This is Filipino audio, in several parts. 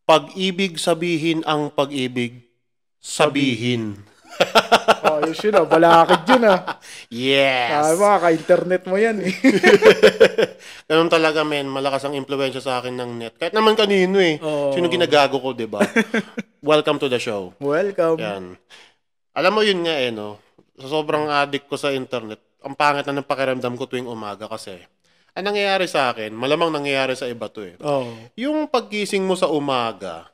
Pag-ibig sabihin ang pag-ibig sabihin. Oh, yun balakid yun Yes! Ka-internet mo yan eh. Ganun talaga, men. Malakas ang impluwensya sa akin ng net. Kahit naman kanino eh. Sino ginagago ko, diba? Welcome to the show. Welcome. Yan. Alam mo yun nga no? Sa sobrang addict ko sa internet, ang pangit na ng pakiramdam ko tuwing umaga kasi ang nangyayari sa akin, malamang nangyayari sa iba to eh. Yung paggising mo sa umaga,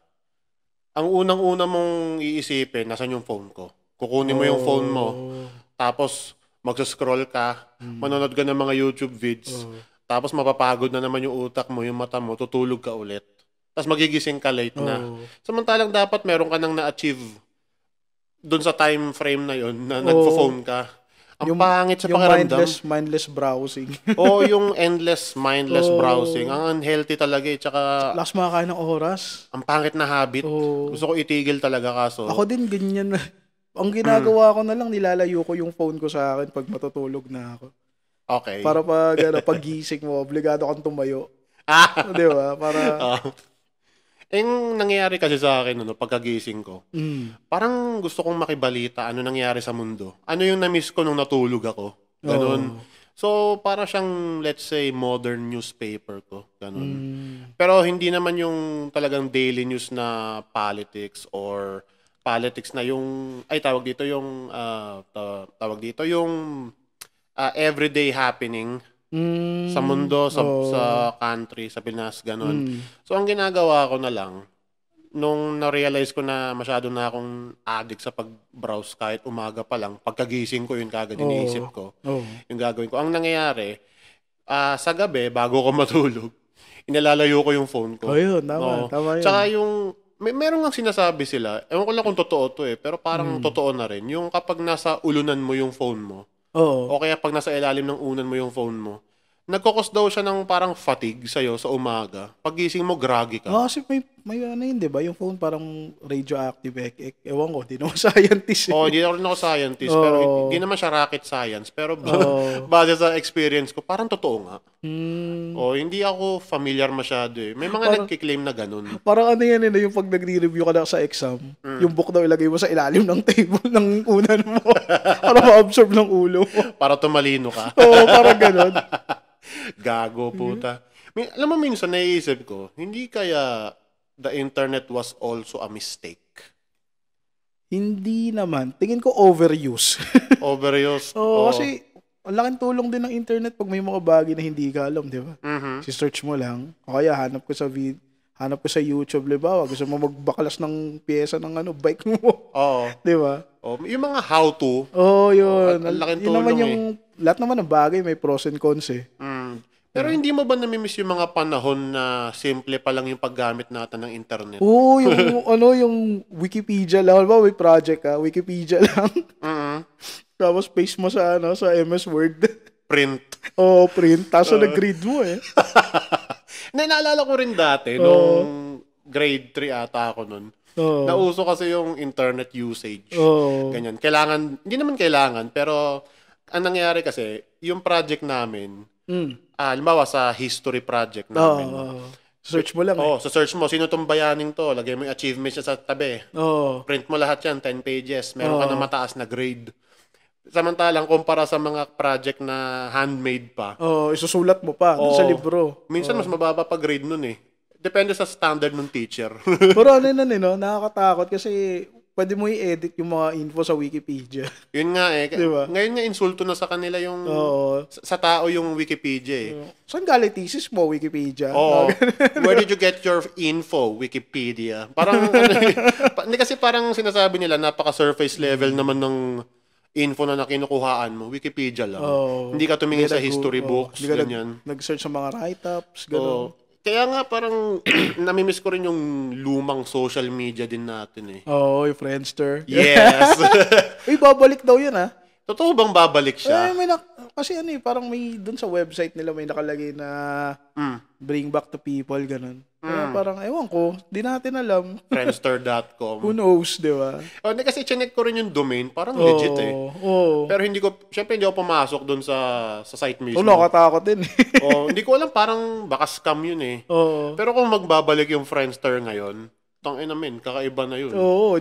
ang unang-una mong iisipin, nasan yung phone ko? Kukunin mo yung phone mo, tapos magsa-scroll ka, manonood ka ng mga YouTube vids, tapos mapapagod na naman yung utak mo, yung mata mo, tutulog ka ulit. Tapos magigising ka late na. Samantalang dapat meron ka nang na-achieve doon sa time frame na yon na nagpo-phone ka. Ang pangit sa pakiramdam. Yung mindless browsing. Yung endless, mindless browsing. Ang unhealthy talaga eh. Tsaka lakas makakain ng oras. Ang pangit na habit. Gusto ko itigil talaga kaso. Ako din ganyan. Ang ginagawa ko na lang, nilalayo ko yung phone ko sa akin pag matutulog na ako. Okay. Para pag gising mo, obligado kang tumayo. Di ba? Para... Yung nangyayari kasi sa akin, pagkagising ko, parang gusto kong makibalita ano nangyayari sa mundo. Ano yung na-miss ko nung natulog ako. Ganun. So, para siyang, let's say, modern newspaper ko. Ganun. Pero hindi naman yung talagang daily news na politics or politics na yung, tawag dito yung everyday happening sa mundo, sa country, sa Pinas, ganun. So, ang ginagawa ko na lang, nung na-realize ko na masyado na akong addict sa pag-browse kahit umaga pa lang, pagkagising ko yun kagad iniisip ko, yung gagawin ko. Ang nangyayari, sa gabi, bago ko matulog, inalalayo ko yung phone ko. Yun, tama yun. Tsaka yung, meron nga sinasabi sila, ewan ko lang kung totoo to pero parang totoo na rin, yung kapag nasa ulunan mo yung phone mo, o kaya pag nasa ilalim ng unan mo yung phone mo, nagkakos daw siya ng parang fatigue sa'yo sa umaga. Paggising mo, groggy ka. Kasi may ano yun, di ba? Yung phone parang radioactive. Ewan ko, di naman scientist. Hindi rin ako scientist. Pero hindi naman siya rocket science. Pero base sa experience ko, parang totoo nga. Hindi ako familiar masyado May mga nagkiklaim na ganun. Parang ano yan yung pag nagre-review ka na sa exam, yung book daw ilagay mo sa ilalim ng table ng unan mo para ma-absorb ng ulo mo. Para tumalino ka. Parang ganun. Gago, puta. Alam mo, minsan naiisip ko, hindi kaya the internet was also a mistake? Hindi naman. Tingin ko overuse. Overuse? Kasi ang laking tulong din ng internet pag may mga bagay na hindi ka alam, di ba? Si-search mo lang. O kaya hanap ko sa YouTube, diba? Gusto mo magbaklas ng pyesa ng bike mo. Di ba? Yung mga how-to. Yun. Ang laking yun tulong naman yung, lahat naman ng bagay may pros and cons Pero hindi mo ba namimiss yung mga panahon na simple pa lang yung paggamit natin ng internet? Yung Wikipedia lang. Ba, may project Wikipedia lang. Tapos paste mo sa MS Word. Print. Print. Tapos nag-grade mo Naalala ko rin dati, nung grade 3 ata ako nun. Nauso kasi yung internet usage. Ganyan. Hindi naman kailangan, pero ang nangyari kasi, yung project namin, halimbawa sa history project namin. Search mo lang sa search mo, sino tong bayaning to? Lagay mo yung achievements niya sa tabi. Print mo lahat yan, 10 pages. Meron ka na mataas na grade. Samantalang, kumpara sa mga project na handmade pa. Isusulat mo pa sa libro. Minsan, mas mababa pa grade nun Depende sa standard ng teacher. Pero nakakatakot kasi pwede mo i-edit yung mga info sa Wikipedia. Yun nga Diba? Ngayon nga, insulto na sa kanila yung sa tao yung Wikipedia Saan galing thesis mo, Wikipedia? Where did you get your info, Wikipedia? Parang, hindi kasi parang sinasabi nila, napaka-surface level naman ng info na nakinukuhaan mo, Wikipedia lang. Hindi ka tumingin sa history books, ganyan. Nag-search sa mga write-ups, gano'n. Kaya nga parang namimiss ko rin yung lumang social media din natin yung Friendster. Yes. Babalik daw yun Totoo bang babalik siya? Kasi parang may dun sa website nila may nakalagay na bring back the people, ganun. Kaya parang, ewan ko, di natin alam. Friendster.com. Who knows, di ba? Kasi chinek ko rin yung domain, parang legit Pero syempre hindi ako pumasok dun sa site mismo. Nakatakot din Hindi ko alam, parang baka scam yun Pero kung magbabalik yung Friendster ngayon, tangina men, kakaiba na yun. Oo.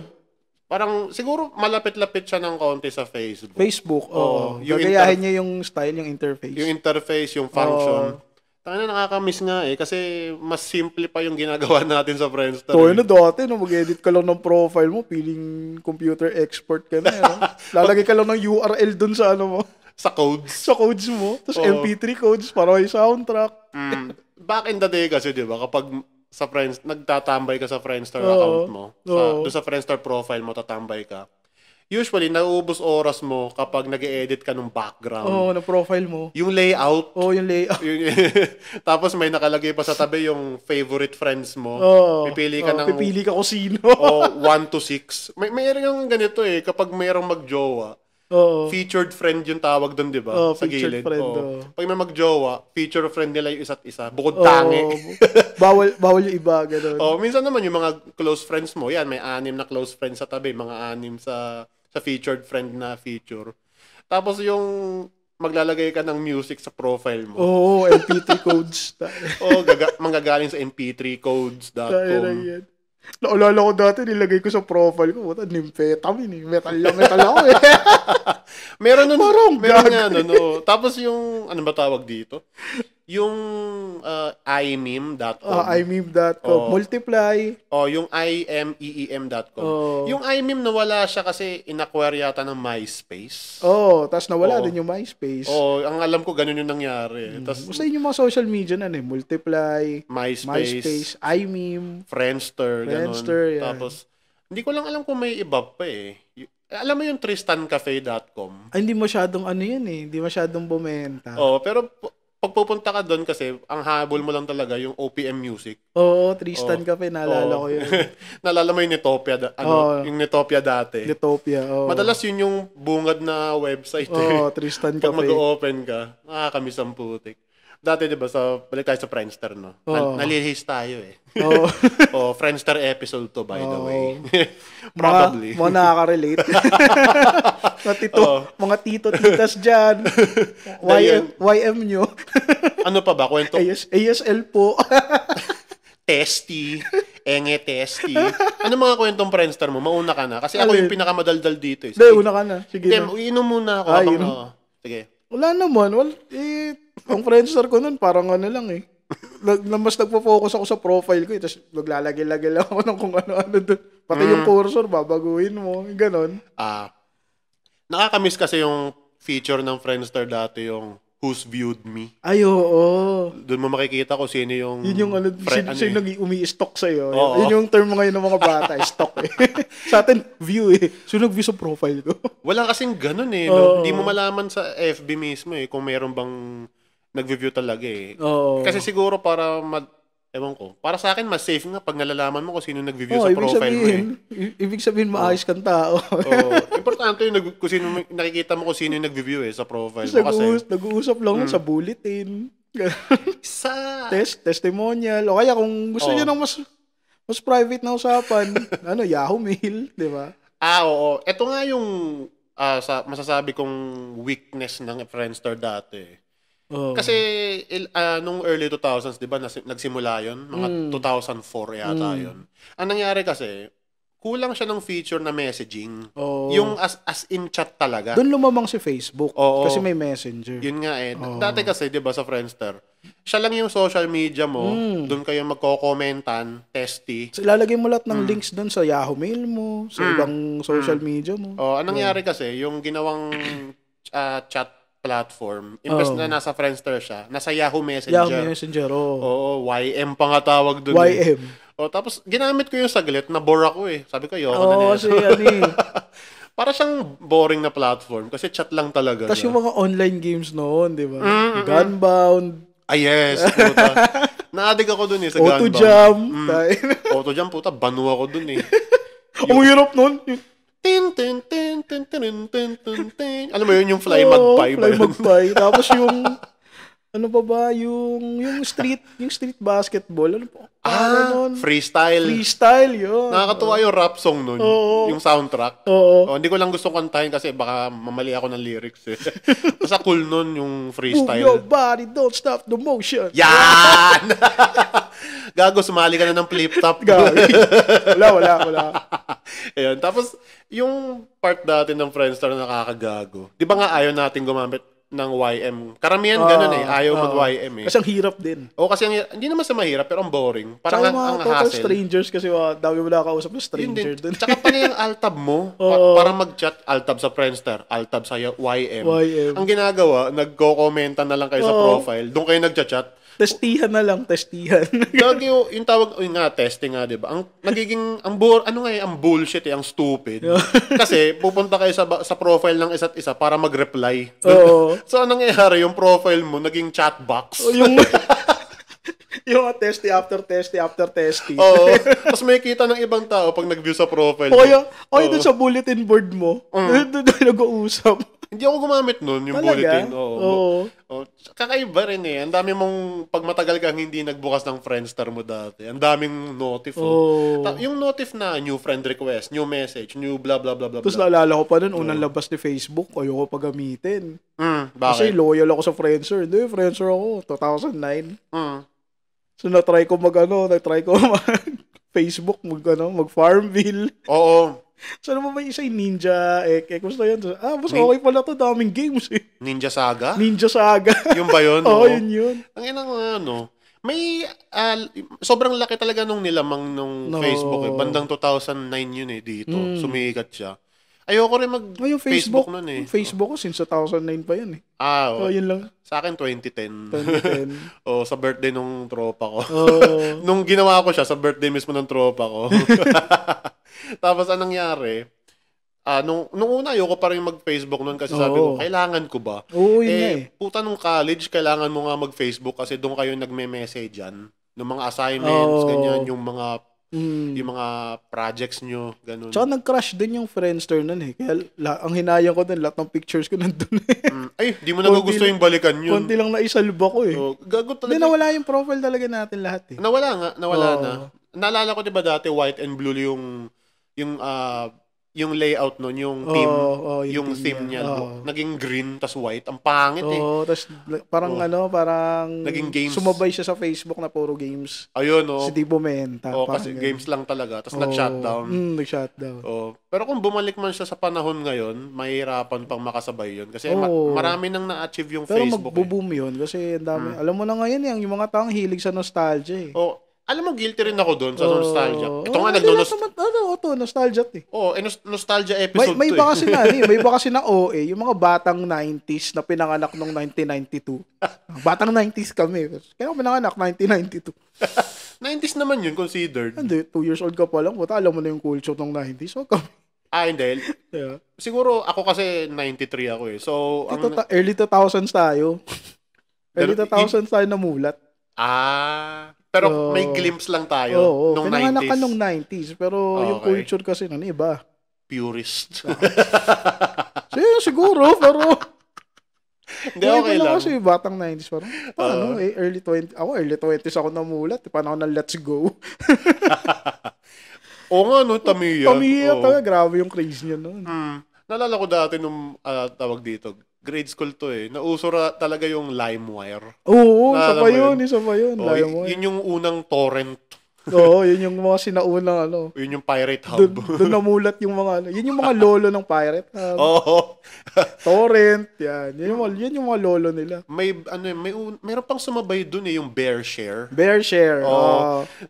Parang, siguro, malapit-lapit siya ng konti sa Facebook. Facebook, oo. Gagayahin niya yung style, yung interface. Yung interface, yung function. Tangina, nakakamiss nga eh. Kasi, mas simple pa yung ginagawa natin sa Friendster. So, yun na dati, no, mag-edit ka lang ng profile mo, feeling computer expert ka na. Lalagay ka lang ng URL dun sa ano mo. Sa codes. Sa codes mo. Tapos MP3 codes, para may soundtrack. Back in the day kasi, di ba, kapag sa Friends, nagtatambay ka sa Friendster account mo, doon sa Friendster profile mo, tatambay ka. Usually, nauubos oras mo kapag nag-edit ka ng background. Na profile mo. Yung layout. Yung layout. Tapos may nakalagay pa sa tabi yung favorite friends mo. Pipili ka kung sino. 1 to 6. Mayroon yung ganito eh, kapag mayroong magjowa. Featured friend yung tawag doon, di ba? Sa gilid. Pag may magjowa, feature friend nila yung isa't isa. Bukod tangi. bawal yung iba, gano'n. Minsan naman yung mga close friends mo, yan, may 6 na close friends sa tabi, mga 6 sa featured friend na feature. Tapos yung maglalagay ka ng music sa profile mo. MP3 codes. Manggagaling sa mp3codes.com. Naalala ko dati, nilagay ko sa profile ko, nymphetamine, metal ako eh. meron nga, Tapos yung, ano ba tawag dito? Yung imeme.com. imeme.com. Multiply. Yung imeem.com. Yung imeme nawala siya kasi in-acquire yata ng MySpace. Tapos nawala din yung MySpace. Ang alam ko ganun yung nangyari. Basta yun yung mga social media na Multiply, MySpace, imeme, Friendster, ganun. Yan. Tapos, hindi ko lang alam kung may iba pa eh. Alam mo yung tristancafe.com? Hindi masyadong yan eh. Hindi masyadong bumenta. Pero pag pupunta ka doon kasi, ang habol mo lang talaga yung OPM music. Tristan Cafe, naalala ko yun. Naalala mo yung Netopia, yung Netopia dati. Netopia, Madalas yun yung bungad na website. Tristan Cafe. Pag Cafe. mag-open ka, nakakamiss ang putik. Dati, di ba, balik tayo sa Friendster, no? Nalilihis tayo eh. Friendster episode to, by the way. Probably. Mga nakaka-relate. Mga tito-titas dyan. YM nyo. Ano pa ba? Kwento? ASL po. Testy. Testy. Ano mga kwentong Friendster mo? Mauna ka na. Kasi ako yung pinakamadaldal dito. Hindi, una ka na. Sige na. Inom muna ako. Sige. Wala naman. Ang Friendster ko nun, parang lang eh. Mas nagpo-focus ako sa profile ko. Tapos maglalagay-lagay lang ako ng kung ano-ano doon. Pati yung cursor, babaguhin mo. Ganon. Nakakamiss kasi yung feature ng Friendster dati, yung Who's Viewed Me. Ay, oo. Doon mo makikita ko sino yung... Yun yung sino umi-stock sa'yo. Yun yung term mo ngayon ng mga bata, stock eh. Sa atin, view eh. Sino nag-view sa profile ko? Wala kasing ganun eh. No? Hindi mo malaman sa FB mismo eh kung meron bang nag-view talaga eh. Kasi siguro para ewan ko. Para sa akin, mas safe nga pag nalalaman mo kung sino nag-view sa profile mo eh. Ibig sabihin, maayos kang tao. Importante yung kung sino, nakikita mo kung sino yung nag-view sa profile mo. Kasi nag-uusap lang sa bulletin. sa testimonial. O kaya kung gusto niyo ng mas private na usapan, Yahoo Mail, di ba? Oo. Ito nga yung masasabi kong weakness ng Friendster dati. Kasi nung early 2000s, 'di ba, nagsimula 'yon, mga 2004 yata 'yon. Ang nangyari kasi, kulang siya ng feature na messaging. Yung as in chat talaga. Doon lumamang si Facebook kasi may Messenger. Yun nga eh. Dati kasi, 'di ba, sa Friendster, siya lang yung social media mo, doon kayo magko-commentan, testy. So, ilalagay mo lahat ng links doon sa Yahoo Mail mo, sa ibang social media mo. Anong nangyari kasi, yung ginawang chat platform, imbes na nasa Friendster siya, nasa Yahoo Messenger. Yahoo Messenger, YM pa nga tawag doon. YM. Tapos, ginamit ko yung saglit, nabore ako eh. Sabi ko, ayoko na kasi para siyang boring na platform, kasi chat lang talaga. Tapos yung mga online games noon, di ba? Gunbound. Yes, puta. Na-addict ako dun eh, sa Gunbound. Auto-jam. Auto-jam, puta, banu ako dun eh. Ang hirap nun. Alam mo yun, yung Fly Magpie ba? Fly Magpie. Tapos yung ano pa ba yung street basketball, ano po? Freestyle. Freestyle yun. Nakakatuwa yung rap song nun, yung soundtrack. Hindi ko lang gusto kantahin kasi baka mamali ako ng lyrics eh. Basta cool nun yung freestyle. Move your body, don't stop the motion. Yan! Gago, sumali ka na ng flip-top. Wala. Ayun. Tapos, yung part dati ng Friendster na nakakagago. Di ba nga ayaw natin gumamit ng YM? Karamihan ganun Ayaw mag-YM Kasi ang hirap din. Kasi hindi naman sa mahirap, pero ang boring. Parang Tsaka ang total hassle. strangers kasi dami mo nakakausap na stranger dun. Tsaka pa yung altab mo. Para mag-chat, altab sa Friendster, altab sa YM. Ang ginagawa, nagko-commentan na lang kayo sa profile. Doon kayo nagchat-chat. Testihan na lang, testihan. Lagi yung tawag, testing nga, diba? Ang nagiging, ang bullshit ang stupid. Kasi pupunta kayo sa profile ng isa't isa para mag-reply. So, anong nangyayari? Yung profile mo, naging chat box. Yung testy after testy after testy. Tapos may kita ng ibang tao pag nag-view sa profile. Doon sa bulletin board mo, doon nag-uusap. Hindi ako gumamit nun, yung bulletin. Kakaiba rin Ang dami mong, pag matagal kang hindi nagbukas ng Friendster mo dati, ang daming notif. Yung notif na new friend request, new message, new blah blah blah blah. Tapos naalala ko pa nun, unang labas ni Facebook, ayoko pa gamitin. Bakit? Kasi loyal ako sa Friendster. Hindi, Friendster ako, 2009. So nag-try ko mag-Facebook, mag-Farmville. So naman may isa yung Ninja Kumusta yun? Mas okay pala to, daming games Ninja Saga? Ninja Saga. Yung ba yun? Yun. Ang inang may sobrang laki talaga nung nilamang nung Facebook Bandang 2009 yun dito. Sumikat siya. Ayoko rin mag-Facebook nun Facebook ko since 2009 pa yun yun lang. Sa akin 2010. Sa birthday nung tropa ko. Nung ginawa ko siya, sa birthday mismo ng tropa ko. Tapos anong nangyari? Nung una, ayoko pa rin mag-Facebook nun kasi sabi ko, kailangan ko ba? Puta nung college, kailangan mo nga mag-Facebook kasi doon kayo nagme-messagean. Ng mga assignments, ganyan, yung mga projects nyo, ganun. Tsaka nag-crash din yung Friendster nun Kaya ang hinayang ko dun, lahat ng pictures ko nandun Ay, di mo nagugusto yung balikan yun. Konti lang naisalba ko Gago talaga. Hindi, nawala yung profile talaga natin lahat Nawala na. Naalala ko diba dati, white and blue yung layout nun, yung theme, yung theme niya. Naging green, tas white. Ang pangit tas parang parang naging games. Sumabay siya sa Facebook na puro games. Ayun, Si Di Bumenta. Kasi games lang talaga. Tas nag-shutdown. Nag-shutdown. Pero kung bumalik man siya sa panahon ngayon, mahirapan pang makasabay yun. Kasi marami nang na-achieve yung pero Facebook. Pero magbo-boom yun kasi ang dami. Alam mo na ngayon yung mga taong hilig sa nostalgia alam mo, guilty rin ako doon sa nostalgia. Ito nga nostalgia nostalgia episode may iba kasi may iba kasi na OA, yung mga batang 90s na pinanganak noong 1992. Batang 90s kami. Kaya ako pinanganak 1992. 90s naman yun, considered. Hindi, 2 years old ka pa lang. Buta, alam mo na yung culture ng 90s. So, kami. Hindi. Yeah. Siguro, ako kasi 93 ako So, early 2000s tayo. Early 2000s tayo namulat. Pero may glimpse lang tayo nung 90s. Pinanganak ka nung 90s. Pero yung culture kasi nun, iba. Purist. Siguro, pero... Hindi, okay lang. Kasi batang 90s. Parang, early 20s. Ako, early 20s ako namulat. Panahon ng Let's Go. Tamiya. Tamiya talaga. Grabe yung craze niya nun. Naalala ko dati nung tawag dito. Grade school to Nauso talaga yung LimeWire. Isa pa yun. LimeWire. Yun yung unang torrent. Yun yung mga sinaunang Yun yung Pirate Hub. Doon namulat yung mga yun yung mga lolo ng Pirate Hub. Torrent, yan. Yun yung mga lolo nila. Meron pang sumabay dun yung BearShare. BearShare.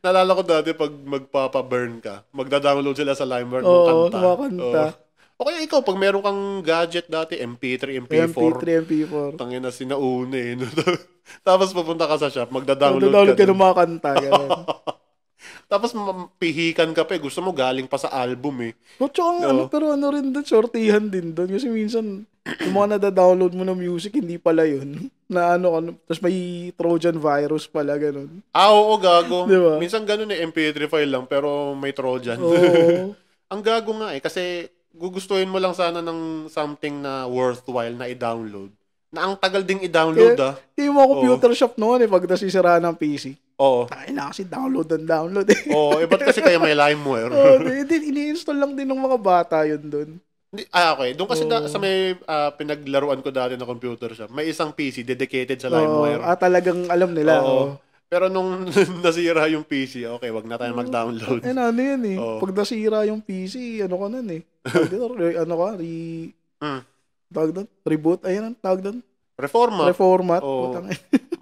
Naalala ko dati pag magpapa-burn ka, magda-download sila sa LimeWire ng kanta. Okay, ikaw, pag meron kang gadget dati, MP3, MP4. Tangin na sinauna Tapos pupunta ka sa shop, magda-download ka ng mga kanta. Tapos pihikan ka pa Gusto mo galing pa sa album Pero rin doon, sortihan din doon. Kasi minsan, yung mga nada-download mo ng music, hindi pala yun. Tapos may Trojan virus pala, ganun. Oo, gago. Diba? Minsan ganun MP3 file lang, pero may Trojan. Ang gago nga kasi gugustuhin mo lang sana ng something na worthwhile na i-download. Na ang tagal ding i-download Yung mga computer shop noon pag nasisiraan ng PC. Tayo na kasi download. Ba't kasi kaya may LimeWire? Ini-install lang din ng mga bata yun doon. Okay. Doon kasi sa may pinaglaruan ko dati na computer shop, may isang PC dedicated sa LimeWire. Talagang alam nila. Pero nung nasira yung PC, okay, wag na tayo mag-download. Ano yan eh. Pag nasira yung PC, ano ka nun eh. Tawag doon? Reboot? Ayan ang tawag doon? Reformat.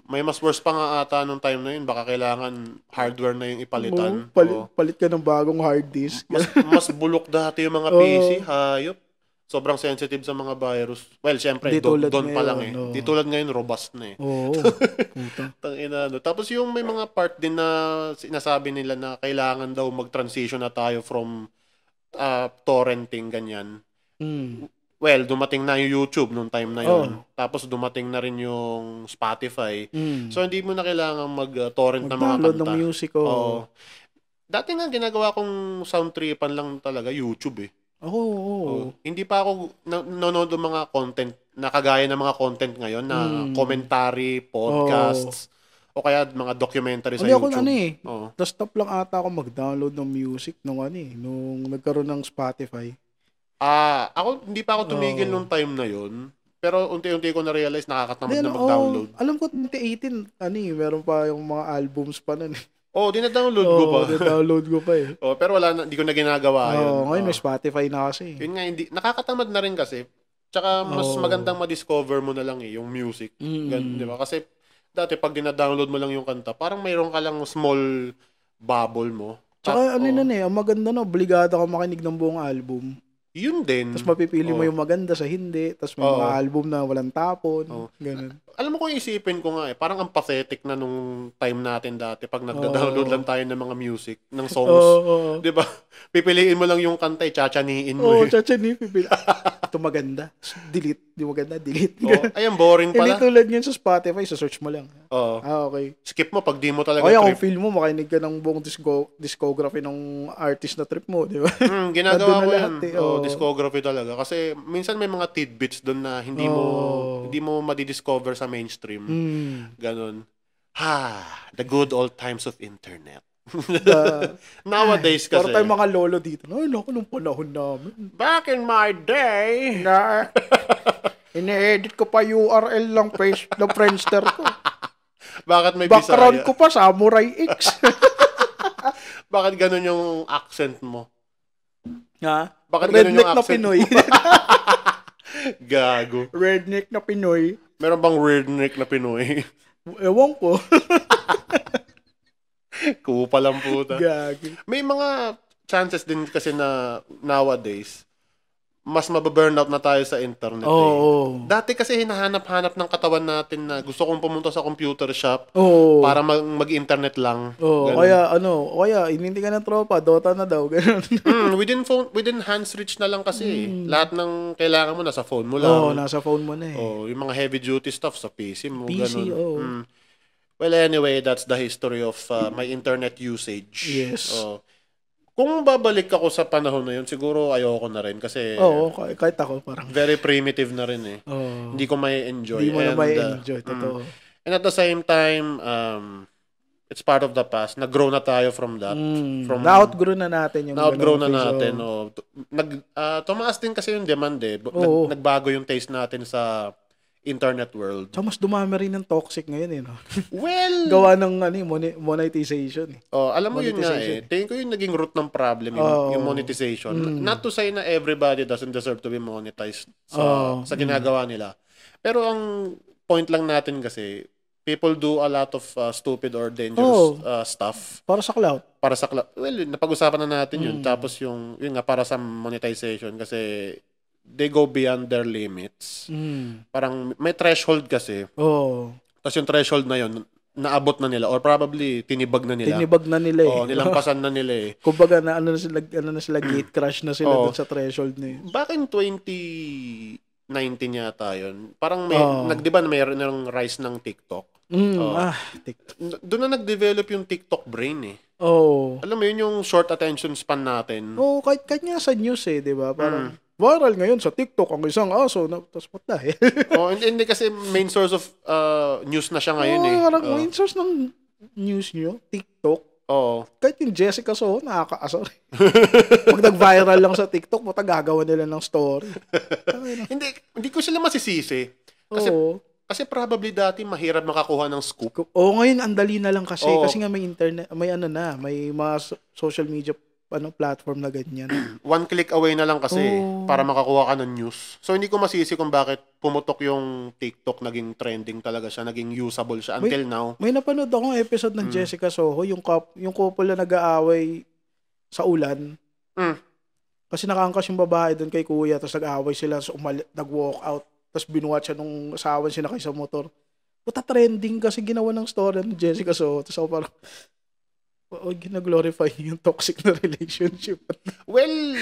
May mas worse pa nga ata nung time na yun. Baka kailangan hardware na yung ipalitan. Palit ka ng bagong hard disk. mas bulok dati yung mga PC. Hayop. Sobrang sensitive sa mga virus. Well, syempre, doon pa lang eh. Di tulad ngayon, robust na eh. Tapos yung may mga part din na sinasabi nila na kailangan daw mag-transition na tayo from torrenting, ganyan. Well, dumating na yung YouTube nung time na yun. Tapos dumating na rin yung Spotify. So, hindi mo na kailangan mag-torrent ng mga kanta. Mag-download ng music. Dati nga, ginagawa kong sound tripan lang talaga, YouTube eh. Hindi pa ako nanonood ng mga content na kagaya ng mga content ngayon na commentary, podcasts, o kaya mga documentary sa YouTube. Na-stop lang ata ako mag-download ng music nung nagkaroon ng Spotify. Ako, hindi pa ako tumigil nung time na yun. Pero unti-unti ko na-realize nakakatamad na mag-download. Alam ko, 2018, meron pa yung mga albums pa nun eh. Dina-download ko pa. Dina-download ko pa eh. Pero wala na, hindi ko na ginagawa yun. Ngayon may Spotify na kasi. Yun nga, nakakatamad na rin kasi. Tsaka mas magandang ma-discover mo na lang yung music. Ganun, di ba? Kasi dati pag dina-download mo lang yung kanta, parang mayroon ka lang small bubble mo. Tsaka ang maganda na, obligado ka makinig ng buong album. Yun din. Tapos mapipili mo yung maganda sa hindi. Tapos may mga album na walang tapon. Ganun. Alam mo kung isipin ko nga parang ang pathetic na nung time natin dati pag nagda-download lang tayo ng mga music, ng songs. Di ba? Pipiliin mo lang yung kanta, chachaniin mo. Chachaniin. Ito maganda. Delete. Di maganda, delete. Ayan, boring pala. Hindi tulad yun sa Spotify, sa search mo lang. Okay. Skip mo pag di mo talaga trip. Kung feel mo, makinig ka ng buong discography ng artist na trip mo, di ba? Ginagawa ko yan. Discography talaga. Kasi minsan may mga tidbits doon na hindi mo madidiscover sa mainstream. Ganon. The good old times of internet. Nowadays kasi. Para tayong mga lolo dito. Naku, nung panahon namin. Back in my day. Ine-edit ko pa URL ng page ng Friendster ko. Bakit may background Bisaya? Ko pa Samurai X. Bakit ganun yung accent mo? Bakit redneck na Pinoy. Gago. Redneck na Pinoy. Meron bang redneck na Pinoy? Ewan ko. Kupa lang puta. Gago. May mga chances din kasi na nowadays, mas mababurnout na tayo sa internet. Dati kasi hinahanap-hanap ng katawan natin na gusto kong pumunta sa computer shop para mag-internet lang. Kaya hindi ka ng tropa, Dota na daw. Within hands reach na lang kasi. Lahat ng kailangan mo nasa phone mo lang. Nasa phone mo na eh. Yung mga heavy duty stuff sa PC mo. Well, anyway, that's the history of my internet usage. Yes. Kung babalik ako sa panahon na yun, siguro ayoko na rin kasi kahit ako parang very primitive na rin eh. Hindi ko may enjoy. Hindi mo na may enjoy, totoo. And at the same time, it's part of the past. Nag-grow na tayo from that. Na-outgrow na natin yung na-outgrow na natin. Tumaas din kasi yung demand eh. Nagbago yung taste natin sa internet world. So, mas dumami rin ng toxic ngayon eh, no? Well, gawa ng monetization eh. Alam mo yun nga eh. Tingin ko yung naging root ng problem, yung monetization. Not to say na everybody doesn't deserve to be monetized sa ginagawa nila. Pero ang point lang natin kasi, people do a lot of stupid or dangerous stuff. Para sa clout. Well, napag-usapan na natin yun. Tapos yun nga para sa monetization kasi they go beyond their limits. Parang may threshold kasi. Tapos yung threshold na yun, naabot na nila or probably tinibag na nila. Nilampasan na nila eh. Kumbaga na sila gate crash na sila dun sa threshold na yun. Back in 2019 yata yun. Parang di ba mayroon ng rise ng TikTok? TikTok. Doon na nag-develop yung TikTok brain eh. Alam mo yun yung short attention span natin. Kahit nga sa news eh, di ba? Parang viral ngayon sa TikTok ang isang aso na tapos patla eh. Hindi kasi main source of news na siya ngayon eh. Main source ng news nyo, TikTok. Kahit yung Jessica Soho, nakakaasar. Pag nag-viral lang sa TikTok, gagawa nila ng story. Hindi ko sila masisisi. Kasi Kasi probably dati mahirap makakuha ng scoop. Ngayon ang dali na lang kasi. Kasi nga may internet, may mga social media platform na ganyan. One click away na lang kasi para makakuha ka ng news. So hindi ko masisi kung bakit pumutok yung TikTok, naging trending talaga siya, naging usable siya until now. May napanood akong episode ng Jessica Soho, yung couple na nag-aaway sa ulan. Kasi nakaangkas yung babae doon kay kuya, tapos nag-aaway sila, so nag-walk out. Tapos binuhat siya nung asawa siya sa motor. Puta trending kasi ginawa ng story ng Jessica Soho. Tapos ako parang, gina-glorify yung toxic na relationship. Well,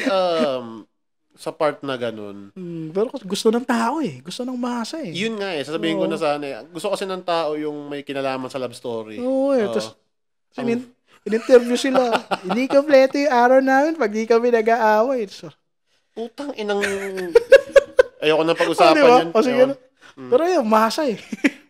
sa part na ganun. Pero gusto ng tao Gusto ng masa Yun nga sasabihin ko na sana gusto kasi ng tao yung may kinalaman sa love story. Tapos, in-interview sila. Hindi kompleto yung araw namin pag di kami nag-aaway. So, putang inang... Ayoko nang pag-usapan yan. Pero yun, masa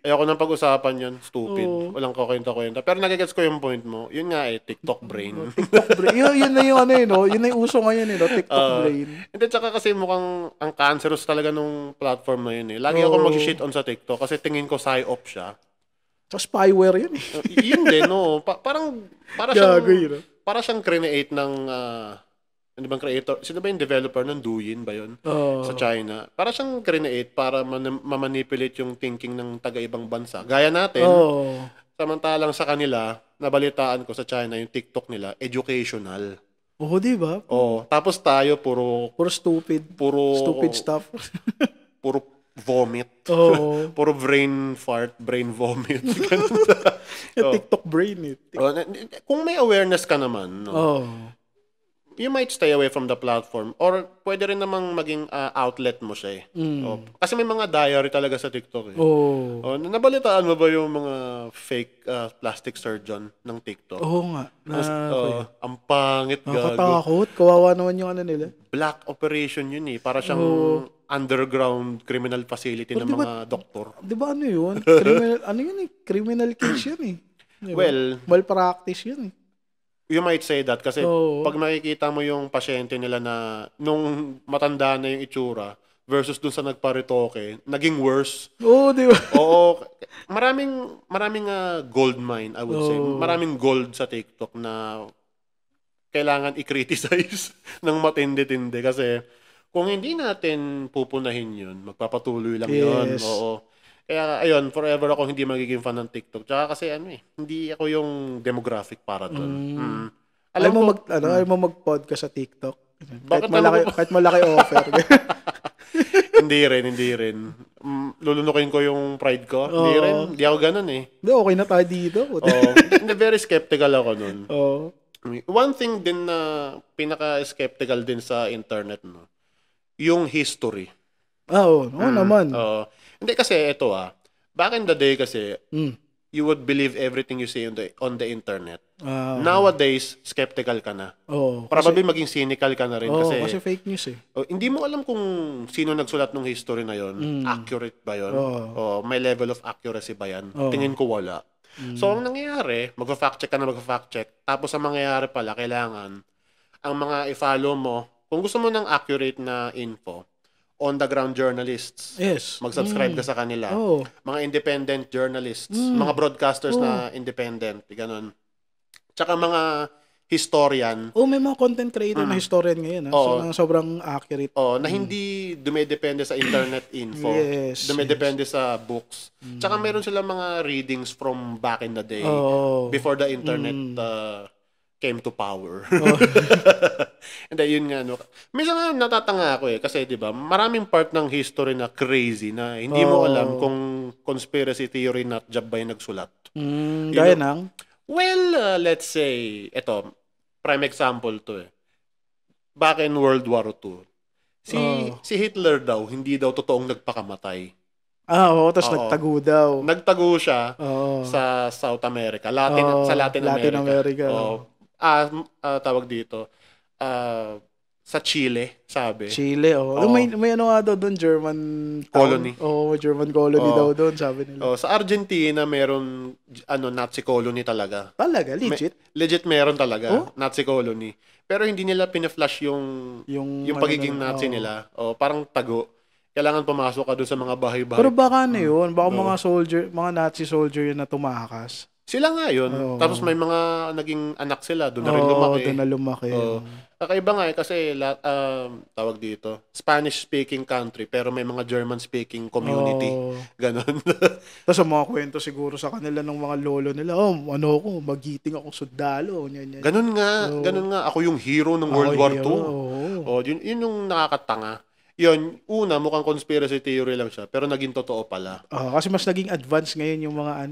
Ayoko nang pag-usapan yan. Stupid. Walang kakwenta-kwenta. Pero nagigets ko yung point mo. Yun nga TikTok brain. TikTok brain. Yun na yung yun na yung uso ngayon TikTok brain. Hindi, tsaka kasi mukhang ang cancerous talaga nung platform na yun Lagi ako mag-shit on sa TikTok kasi tingin ko psyop siya. So spyware yun Yun din, no. Para siyang create ng... ano bang creator? Sino ba yung developer ng Douyin ba yun? Sa China. Para siyang create para mamanipulate yung thinking ng taga-ibang bansa. Gaya natin. Samantalang sa kanila, nabalitaan ko sa China, yung TikTok nila, educational. Di ba? Tapos tayo, puro stupid. Stupid stuff. Puro vomit. Puro brain fart, brain vomit. TikTok brain Kung may awareness ka naman, you might stay away from the platform or pwede rin namang maging outlet mo siya kasi may mga diary talaga sa TikTok nabalitaan mo ba yung mga fake plastic surgeon ng TikTok? Nga. Ang pangit Nakatakot. Kawawa naman yung nila. Black operation yun para siyang underground criminal facility ng mga doktor. Di ba yun? Criminal case yun Diba? Well, malpractice yun You might say that kasi pag makikita mo yung pasyente nila na nung matanda na yung itsura versus dun sa nagparitoke, naging worse. Di ba? Maraming gold mine, I would say. Maraming gold sa TikTok na kailangan i-criticize ng matindi-tindi kasi kung hindi natin pupunahin yun, magpapatuloy lang yun. Kaya, ayun, forever ako hindi magiging fan ng TikTok. Tsaka kasi, hindi ako yung demographic para doon. Alam mo mag-podcast sa TikTok? Kahit malaki offer. Hindi rin. Lulunukin ko yung pride ko. Hindi ako ganun Hindi, okay na tayo dito. Very skeptical ako nun. One thing din na pinaka-skeptical din sa internet, yung history. Naman. Hindi kasi ito back in the day kasi you would believe everything you see on the internet. Nowadays, skeptical ka na. Probably maging cynical ka na rin kasi fake news hindi mo alam kung sino nagsulat ng history na yon, accurate ba yon? May level of accuracy ba yan? Tingin ko wala. So ang nangyayari, magfa-fact check ka na magfa-fact check. Tapos ang mangyayari pala, kailangan ang mga i-follow mo, kung gusto mo ng accurate na info, on-the-ground journalists. Yes. Mag-subscribe ka sa kanila. Mga independent journalists. Mga broadcasters na independent. Ganon. Tsaka mga historian. May mga content creator na historian ngayon. So, sobrang accurate. Na hindi dumedepende sa internet info. Dumedepende sa books. Tsaka meron silang mga readings from back in the day. Before the internet came to power. And yun nga, minsan nga natatanga ako kasi, di ba, maraming part ng history na crazy na hindi mo alam kung conspiracy theory nut job ba yung nagsulat. Gaya ng? Well, let's say, ito, prime example to Back in World War II, si Hitler daw, hindi daw totoong nagpakamatay. Tapos nagtago daw. Nagtago siya sa South America, sa Latin America. Tawag dito, sa Chile, sabi. Chile, may ano nga daw doon, German colony. German colony daw doon, sabi nila. Sa Argentina, meron Nazi colony talaga. Talaga? Legit? Legit meron talaga, Nazi colony. Pero hindi nila pina-flash yung pagiging Nazi nila. Parang tago. Kailangan pumasok ka doon sa mga bahay-bahay. Pero baka na yun. Baka mga soldier, mga Nazi soldier yun na tumakas. Sila nga yun. Tapos may mga naging anak sila. Doon na rin lumaki. Doon na lumaki. Kakaiba nga kasi tawag dito, Spanish-speaking country pero may mga German-speaking community. Ganon. Tapos ang mga kwento siguro sa kanila ng mga lolo nila, magiting ako sundalo. Yan. Ganon nga. Ako yung hero ng World War II. Yun yung nakakatanga. Yun, una, mukhang conspiracy theory lang siya, pero naging totoo pala. Kasi mas naging advanced ngayon yung mga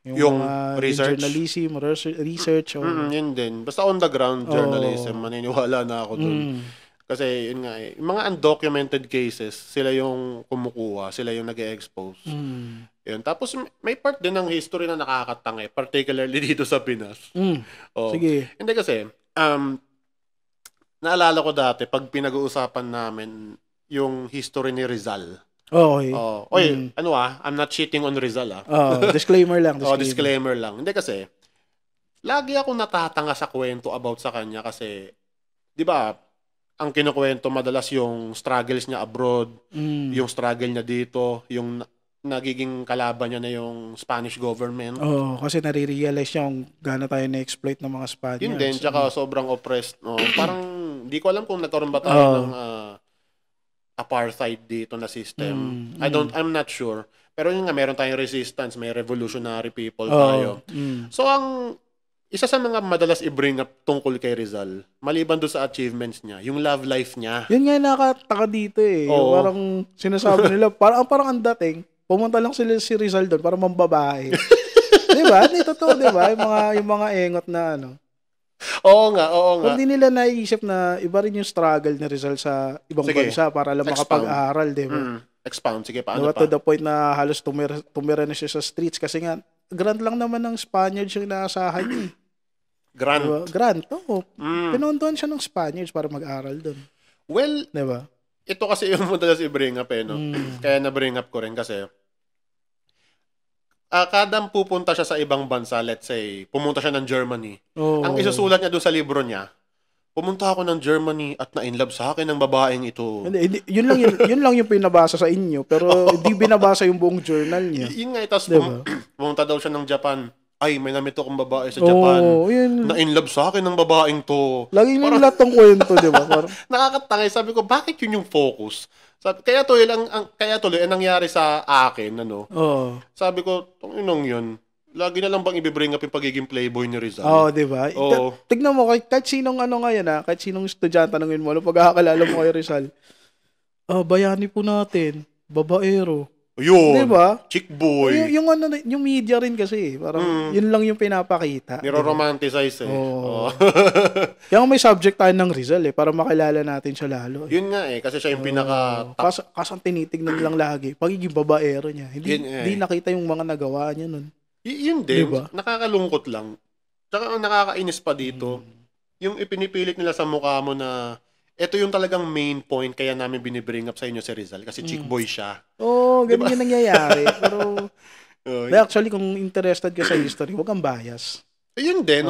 yung mga research. Journalism, research. Yun din. Basta on the ground journalism, maniniwala na ako dun. Kasi yun nga yung mga undocumented cases, sila yung kumukuha, sila yung nag-expose. Yun. Tapos may part din ng history na nakakatanga, particularly dito sa Pinas. Sige. Hindi kasi, naalala ko dati, pag pinag-uusapan namin yung history ni Rizal. Okay. I'm not cheating on Rizal Disclaimer lang. Disclaimer lang. Hindi kasi, lagi ako natatanga sa kwento about sa kanya kasi, di ba, ang kinukwento madalas yung struggles niya abroad, yung struggle niya dito, yung nagiging kalaban niya na yung Spanish government. Kasi nare-realize niya kung gaano tayo na-exploit ng mga Spaniards. Yun din, tsaka sobrang oppressed. Parang, di ko alam kung nagkaroon ba tayo ng apartheid dito na system. I'm not sure. Pero yun nga, meron tayong resistance, may revolutionary people tayo. So, isa sa mga madalas i-bring up tungkol kay Rizal, maliban doon sa achievements niya, yung love life niya. Yun nga nakataka dito Parang sinasabi nila, parang ang dating, pumunta lang si Rizal doon para mambabae. Diba? Hindi totoo, diba? Yung mga engot na Oo nga. Hindi nila naisip na iba rin yung struggle ni Rizal sa ibang bansa para lang makapag-aral, di ba? Expound. Sige, paano diba, pa? To the point na halos tumira na siya sa streets kasi nga, grant lang naman ng Spaniards yung inaasahan niya. Grant? Diba? Grant, Pinuntuan siya ng Spaniards para mag-aral doon. Well, diba? Ito kasi yung madalas i-bring up Kaya na-bring up ko rin kasi kada pupunta siya sa ibang bansa, let's say, pumunta siya ng Germany. Ang isusulat niya doon sa libro niya, pumunta ako ng Germany at na-inlove sa akin ng babaeng ito. Hindi, yun lang yung pinabasa sa inyo, pero hindi binabasa yung buong journal niya. Yun nga, tapos pumunta daw siya ng Japan. Ay, may namit akong babae sa Japan. Na-inlove sa akin ng babaeng to. Lagi yung lahat ng kwento, di ba? Nakakatangay. Sabi ko, bakit yun yung focus? Kaya tuloy, ang nangyari sa akin, sabi ko, yun, lagi na lang bang i-bring up yung pagiging playboy ni Rizal? Di ba? Tignan mo, kahit sinong kahit sinong estudyante, tanungin mo, pagkakakalala mo kay Rizal, bayani po natin, babaero. Yun. Diba? Chick boy. Yung media rin kasi, parang yun lang yung pinapakita. Niro-romanticize Kaya may subject tayo ng Rizal para makilala natin siya lalo. Yun nga kasi siya yung pinaka... Kasang tinitignan lang lagi, pagiging babaero niya. Hindi nakita yung mga nagawa niya nun. Yun din, diba? Nakakalungkot lang. Tsaka nakakainis pa dito, yung ipinipilit nila sa mukha mo na ito yung talagang main point kaya namin binibring up sa inyo si Rizal kasi chick boy siya. Ganun yung nangyayari. Pero actually, kung interested ka sa history, huwag kang bias. Yun din,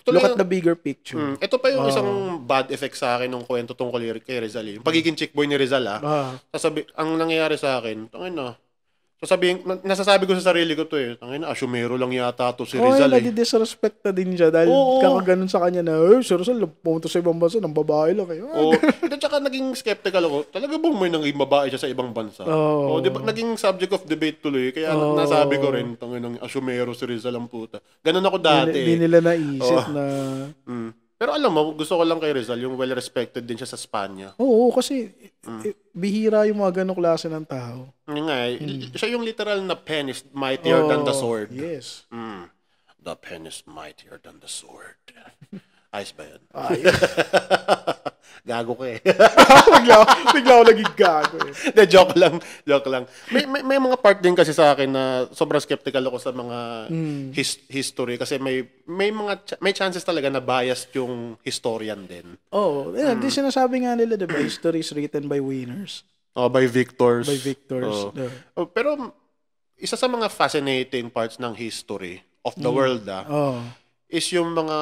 Look at the bigger picture. Ito pa yung isang bad effect sa akin ng kwento tungkol kay Rizal. Yung pagiging chick boy ni Rizal, ang nangyayari sa akin, nasasabi ko sa sarili ko asyumero lang yata to si Rizal. Nadi-disrespect na din siya dahil kakaganon sa kanya na, si Rizal, pumunta sa ibang bansa ng babae lang kayo. Tsaka naging skeptical ako. Talaga bang may naging babae siya sa ibang bansa? Diba, naging subject of debate tuloy. Kaya nasabi ko rin, asyumero si Rizal ang puta. Ganun ako dati. Hindi nila naisip na... Pero alam mo, gusto ko lang kay Rizal, yung well-respected din siya sa Spanya. Kasi bihira yung mga ganong klase ng tao. Yun nga, siya yung literal na pen is mightier than the sword. Yes. The pen is mightier than the sword. Ayos ba yun? Gago ka Bigla ako naging gago Joke lang. May mga part din kasi sa akin na sobrang skeptical ako sa mga history kasi may chances talaga na biased yung historian din. Di sinasabi nga nila, diba? History is written by winners. By victors. Pero isa sa mga fascinating parts ng history of the world is yung mga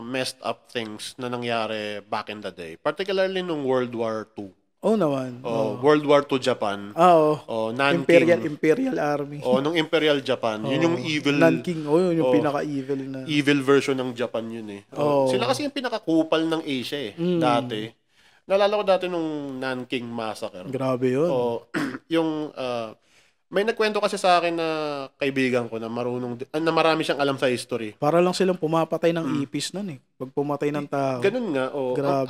messed up things na nangyari back in the day. Particularly nung World War II. Oo naman. World War II Japan. Nanking. Imperial Army. Nung Imperial Japan. Yun yung evil. Nanking. Yun yung pinaka-evil na. Evil version ng Japan yun eh. Sila kasi yung pinakakupal ng Asia eh. Dati. Naalala ko dati nung Nanking Massacre. Grabe yun. Yung may nagkwento kasi sa akin na kaibigan ko na na marami siyang alam sa history. Para lang silang pumapatay ng ipis nun eh. Pag pumatay ng tao. Ganun nga.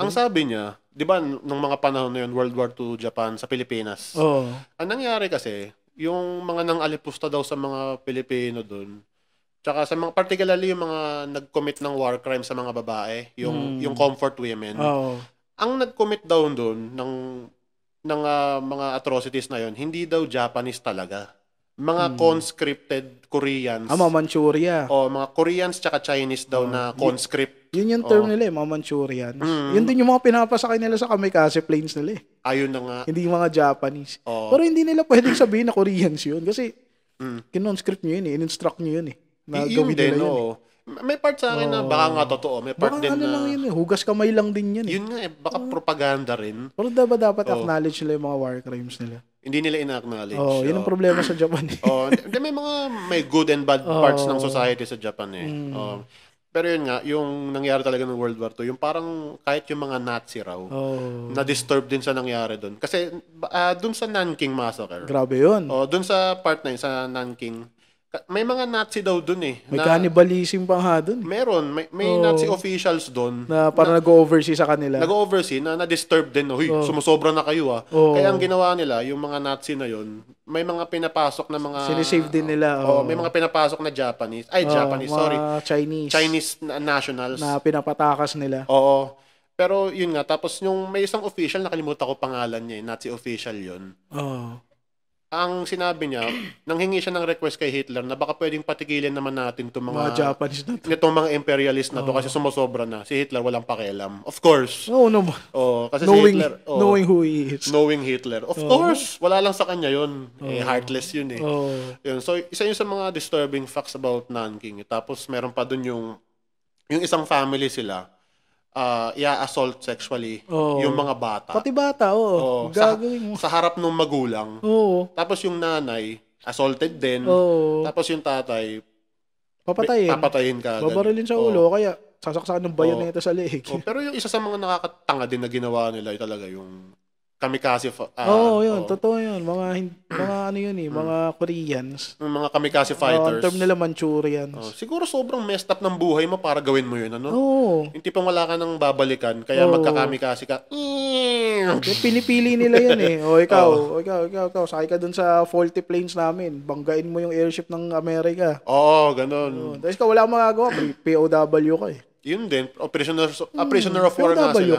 Ang sabi niya, di ba, nung mga panahon na yun, World War II Japan sa Pilipinas. Ang nangyari kasi, yung mga nang-alipusta daw sa mga Pilipino doon, tsaka sa mga, particularly yung mga nag-commit ng war crime sa mga babae, yung comfort women. Ang nag-commit daw doon ng mga atrocities na yon, hindi daw Japanese talaga. Mga conscripted Koreans. Mga Manchuria. Mga Koreans tsaka Chinese daw na conscript. Yun yung term nila mga Manchurians. Yun din yung mga pinapasakay nila sa kamikaze planes nila eh. Ayun na nga. Hindi mga Japanese. Pero hindi nila pwedeng sabihin na Koreans yun. Kasi kinonscript nyo yun eh. In-instruct nyo yun eh. Yun din, May part sa akin na baka nga totoo. May part baka din lang yun eh. Hugas kamay lang din yun eh. Yun nga baka propaganda rin. Pero dapat acknowledge nila yung mga war crimes nila. Hindi nila ina-acknowledge. Yun ang problema sa Japan eh. May good and bad parts ng society sa Japan eh. Pero yun nga, yung nangyari talaga ng World War II, yung parang kahit yung mga Nazi raw, na-disturb din sa nangyari doon. Kasi doon sa Nanking Massacre. Grabe yun. Doon sa part 9, sa Nanking, may mga Nazi daw doon eh. May cannibalism pa nga doon. Meron. May Nazi officials doon. Na parang nag-oversee sa kanila. Nag-oversee na na-disturb din. Sumusobra na kayo Kaya ang ginawa nila, yung mga Nazi na yun, may mga pinapasok na mga... Sinisave din nila. May mga pinapasok na Japanese. Chinese nationals. Na pinapatakas nila. Pero yun nga, tapos yung may isang official, nakalimutan ko pangalan niya, Nazi official yun. Ang sinabi niya, nanghingi siya ng request kay Hitler na baka pwedeng patigilin naman natin itong mga Japanese na to. Itong mga imperialist na to kasi sumusobra na. Si Hitler walang pakialam. Of course. Naman. Kasi si Hitler... knowing who he is. Knowing Hitler. Of course. Wala lang sa kanya yun. Heartless yun eh. Yun. So, isa yun sa mga disturbing facts about Nanking. Tapos, meron pa dun yung isang family sila, i-assault sexually yung mga bata. Pati bata, gagawin mo. Sa harap ng magulang. Tapos yung nanay, assaulted din. Tapos yung tatay, papatayin ka. Babarilin sa ulo, kaya sasaksakan ng bayan na ito sa leeg. Pero yung isa sa mga nakakatanga din na ginawa nila, talaga yung kamikaze. Yun. Totoo yun. Mga ano yun eh. Mga Koreans. Mga kamikaze fighters. Ang term nila Manchurians. Siguro sobrang messed up ng buhay mo para gawin mo yun, Yung tipong wala ka nang babalikan, kaya magkakamikaze ka. Pinipili nila yan eh. Ikaw, sakay ka dun sa faulty planes namin. Banggain mo yung airship ng Amerika. Ganun. Tapos ka wala kang magagawa. POW ka eh. Yun din. Prisoner of war nga sila.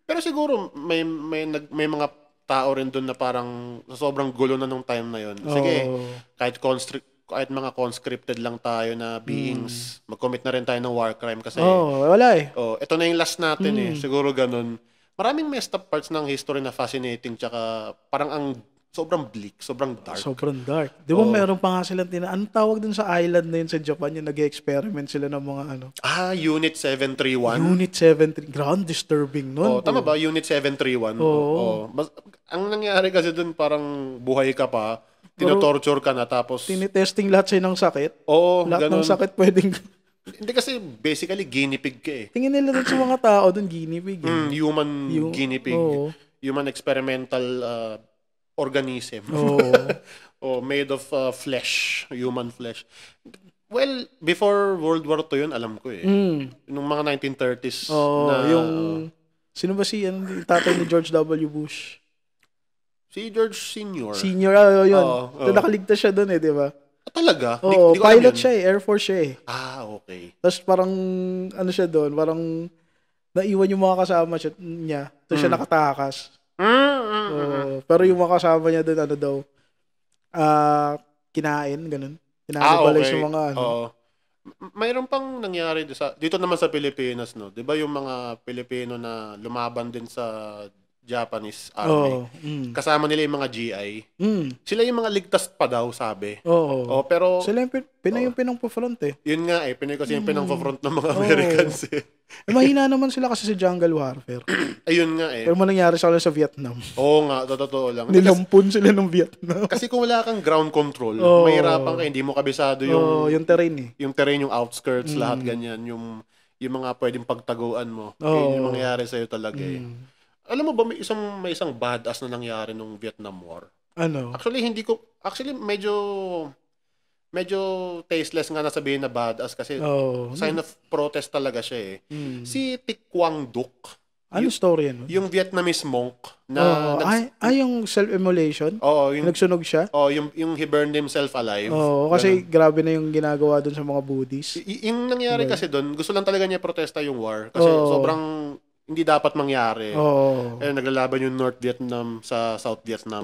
Pero siguro may mga tao rin doon na parang sobrang gulo na nung time na yon. Sige, kahit mga conscripted lang tayo na beings, mag-commit na rin tayo ng war crime kasi wala eh. Ito na yung last natin eh. Siguro ganun. Maraming messed up parts ng history na fascinating tsaka parang ang sobrang bleak, sobrang dark. Sobrang dark. Di ba meron pa nga silang anong tawag dun sa island na yun sa Japan, yung nag-experiment sila ng mga Unit 731. Unit 731. Grand disturbing nun. Tama ba? Unit 731. Ang nangyari kasi dun parang buhay ka pa, tinotorture ka na tapos... Tinitesting lahat sa'yo ng sakit. Lahat ganun. ng sakit pwedeng... Hindi kasi basically guinea pig ka eh. Tingin nila dun sa mga tao dun, guinea pig. Human guinea pig. Human experimental organism. Made of flesh, human flesh. Well, before World War II yun, alam ko eh. Nung mga 1930s. Sino ba yung tatay ni George W. Bush? Si George Senior. Yun. Nakaligtas siya doon eh, di ba? Talaga? Di pilot siya eh, Air Force siya eh. Okay. Tapos parang, siya doon, parang naiwan yung mga kasama niya. Tapos siya nakatakas. Pero yung mga kasama niya doon, kinain, ganun. Kinabalay sa mga mayroon pang nangyari dito naman sa Pilipinas, no? 'Di ba yung mga Pilipino na lumaban din sa Japanese army. Kasama nila yung mga GI. Sila yung mga ligtas pa daw, sabi. Pero sila yung Pinay yung pinang-front eh. Yun nga Pinay kasi yung pinang-front ng mga Americans eh. Mahina naman sila kasi sa jungle warfare. Ayun nga Pero nangyari sa Vietnam. Oo nga, totoo lang. Nilampun sila ng Vietnam. Kasi kung wala kang ground control, mahirapan ka, hindi mo kabisado yung terrain eh. Yung terrain, yung outskirts, lahat ganyan, yung mga pwedeng pagtaguan mo. Yun yung mangyayari sa'yo talaga eh. Alam mo ba, may isang badass na nangyari nung Vietnam War? Ano? Actually, medyo tasteless nga na sabihin na badass kasi sign of protest talaga siya eh. Si Thich Quang Duc. Ano story yan? Yung Vietnamese monk na... yung self-immolation? Oo. Nagsunog siya? Yung he burned himself alive. Kasi grabe na yung ginagawa doon sa mga Buddhists. Yung nangyari kasi doon, gusto lang talaga niya protesta yung war. Kasi sobrang hindi dapat mangyari. Naglalaban yung North Vietnam sa South Vietnam.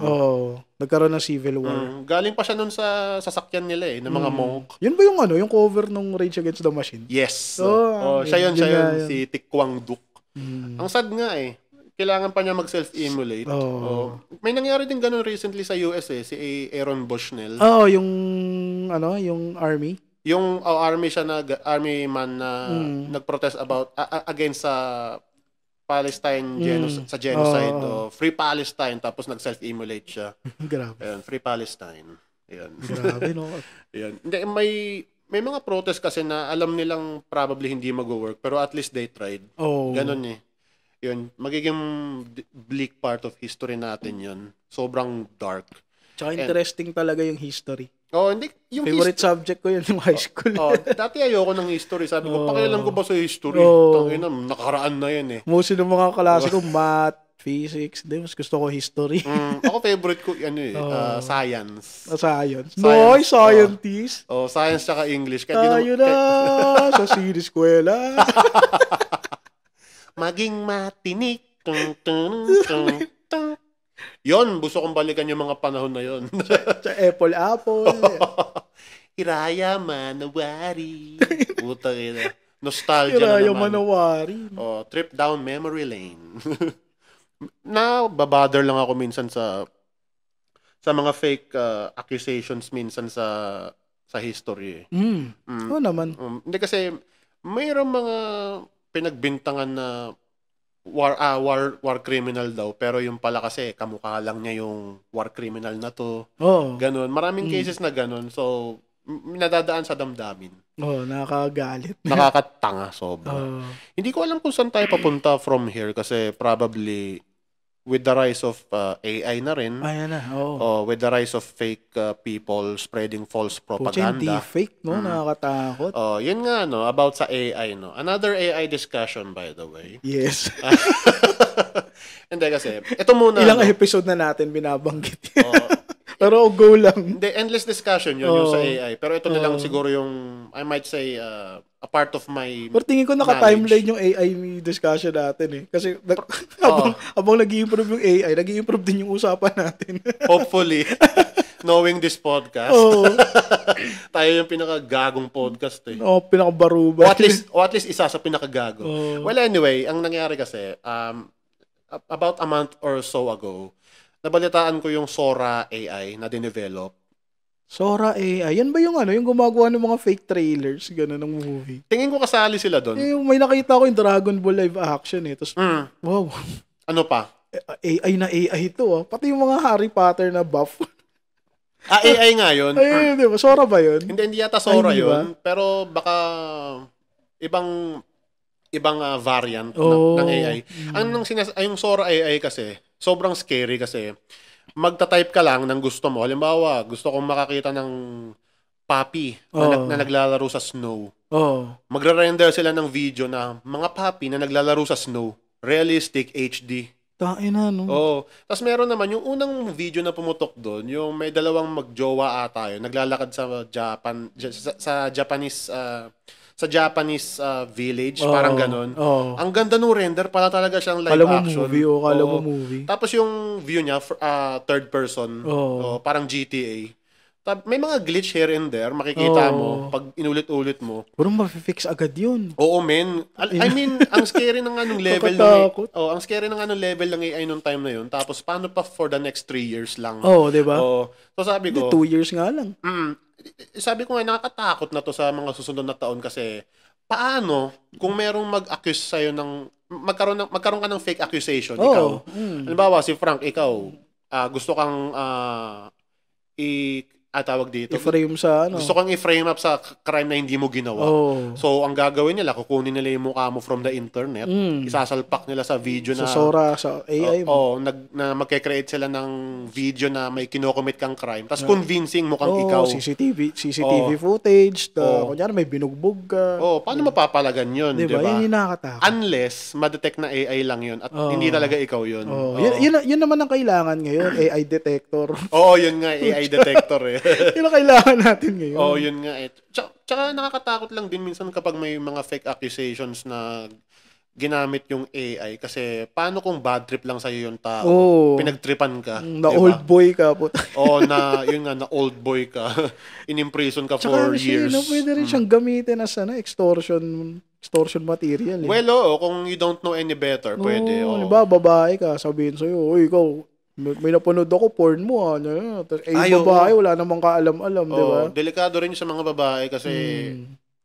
Nagkaroon ng civil war. Galing pa siya nun sa sasakyan nila ng mga monk. Yun ba yung cover ng Rage Against the Machine? Yes. Siya yun, si Thich Quang Duc. Ang sad nga kailangan pa niya mag-self-immolate. May nangyari din ganun recently sa US si Aaron Bushnell. Yung army? Yung army siya army man na nag-protest about against sa Palestine sa genocide, Free Palestine, tapos nag-self-immolate siya. Grabe. Ayun, Free Palestine. Ayun. Grabe, no? Ayun. Hindi, may mga protest kasi na alam nilang probably hindi mag-work, pero at least they tried. Ganon Yun, magiging bleak part of history natin yun. Sobrang dark. Tsaka interesting talaga yung history. Hindi. Yung favorite subject ko yun yung high school. Dati ayoko ng history. Sabi ko, pakialam ko ba sa history? Tangina, nakaraan na yan eh. Most ng mga klase ko, math, physics. Mas gusto ko history. Ako favorite ko, science. Science. No, scientist. Science tsaka English. Tayo na sa siniskwela. Maging matinik. Yon, gusto kong balikan yung mga panahon na yon. Sa Apple. Hiraya Manawari. Puta ina. Nostalgia Hiraya na naman. Manawari. Trip down memory lane. Babother lang ako minsan sa mga fake accusations minsan sa history. Oo naman. Hindi kasi mayroong mga pinagbintangan na war criminal daw, pero yung pala kasi kamukha lang niya yung war criminal na to. Ganon. Maraming cases na ganon. So, nadadaan sa damdamin. Nakakagalit. Nakakatanga sobra. Hindi ko alam kung saan tayo papunta from here kasi probably with the rise of AI na rin. Ayan na, with the rise of fake people spreading false propaganda. Fake, no? Nakakatakot. Yun nga, about sa AI, no? Another AI discussion, by the way. Yes. Hindi kasi, ito muna. Ilang episode na natin binabanggit. Pero go lang. Hindi, endless discussion yun yung sa AI. Pero ito na lang siguro yung, I might say, a part of my pero tingin ko naka-timeline yung AI discussion natin eh. Kasi habang nag-i-improve yung AI, nag-i-improve din yung usapan natin. Hopefully. Knowing this podcast. Tayo yung pinakagagong podcast eh. Pinakabaruba. O at least isa sa pinakagago. Well, anyway, ang nangyari kasi, about a month or so ago, nabalitaan ko yung Sora AI na dinevelop. Sora AI? Yan ba yung yung gumagawa ng mga fake trailers, gano'n ng movie? Tingin ko kasali sila doon. May nakita ko yung Dragon Ball live action eh. Tapos, wow. Ano pa? AI na AI ito Pati yung mga Harry Potter na buff. AI nga yun? Ay, di ba? Sora ba yun? Hindi yata Sora yun. Pero baka ibang variant ng AI. Yung Sora AI kasi, sobrang scary kasi magta-type ka lang ng gusto mo. Halimbawa, gusto kong makakita ng puppy na naglalaro sa snow. Magre-render sila ng video na mga puppy na naglalaro sa snow. Realistic HD. Tain no? Tapos meron naman yung unang video na pumutok doon, yung may dalawang magjowa ata yun, naglalakad sa Japanese village, parang ganun. Ang ganda ng render, pala talaga siyang live action. Kala mo movie. Tapos yung view niya, third person, parang GTA. May mga glitch here and there, makikita mo, pag inulit-ulit mo. Pero ma-fix agad yun. Oo, men. I mean, ang scary ng anong level ang scary ng anong level ng AI nung time na yun. Tapos, paano pa for the next 3 years lang? Di ba? So, sabi ko... 2 years nga lang. Sabi ko nga, nakakatakot na to sa mga susunod na taon kasi, paano kung merong mag-accuse sa'yo ng... Magkaroon ka ng fake accusation, ikaw. Halimbawa, si Frank, ikaw, gusto kang... tawag dito. I-frame sa Gusto kang i-frame up sa crime na hindi mo ginawa. So, ang gagawin nila, kukunin nila yung mukha mo from the internet, isasalpak nila sa video na... Sa Sora, sa AI mo. Na magke-create sila ng video na may kinocommit kang crime. Tapos convincing mukhang ikaw. CCTV footage. Kunyari may binugbog ka. Paano mapapalagan yun? Diba? Yan yung nakakatakot. Unless, madetect na AI lang yun at hindi talaga ikaw yun. Yun naman ang kailangan ngayon, AI detector. Yun nga, AI detector eh. Yun ang kailangan natin ngayon. Yun nga eh. Tsaka nakakatakot lang din minsan kapag may mga fake accusations na ginamit yung AI kasi paano kung bad trip lang sa'yo yung tao? Pinagtripan ka. Na diba? Old boy ka po. Yun nga, na old boy ka. In-imprison ka tsaka for years. Pwede rin siyang gamitin as extortion material. Well, kung you don't know any better, pwede. Diba, babae ka, sabihin sa'yo, ikaw, may napanood ako, porn mo, babae, wala namang kaalam-alam, di ba? Delikado rin sa mga babae kasi,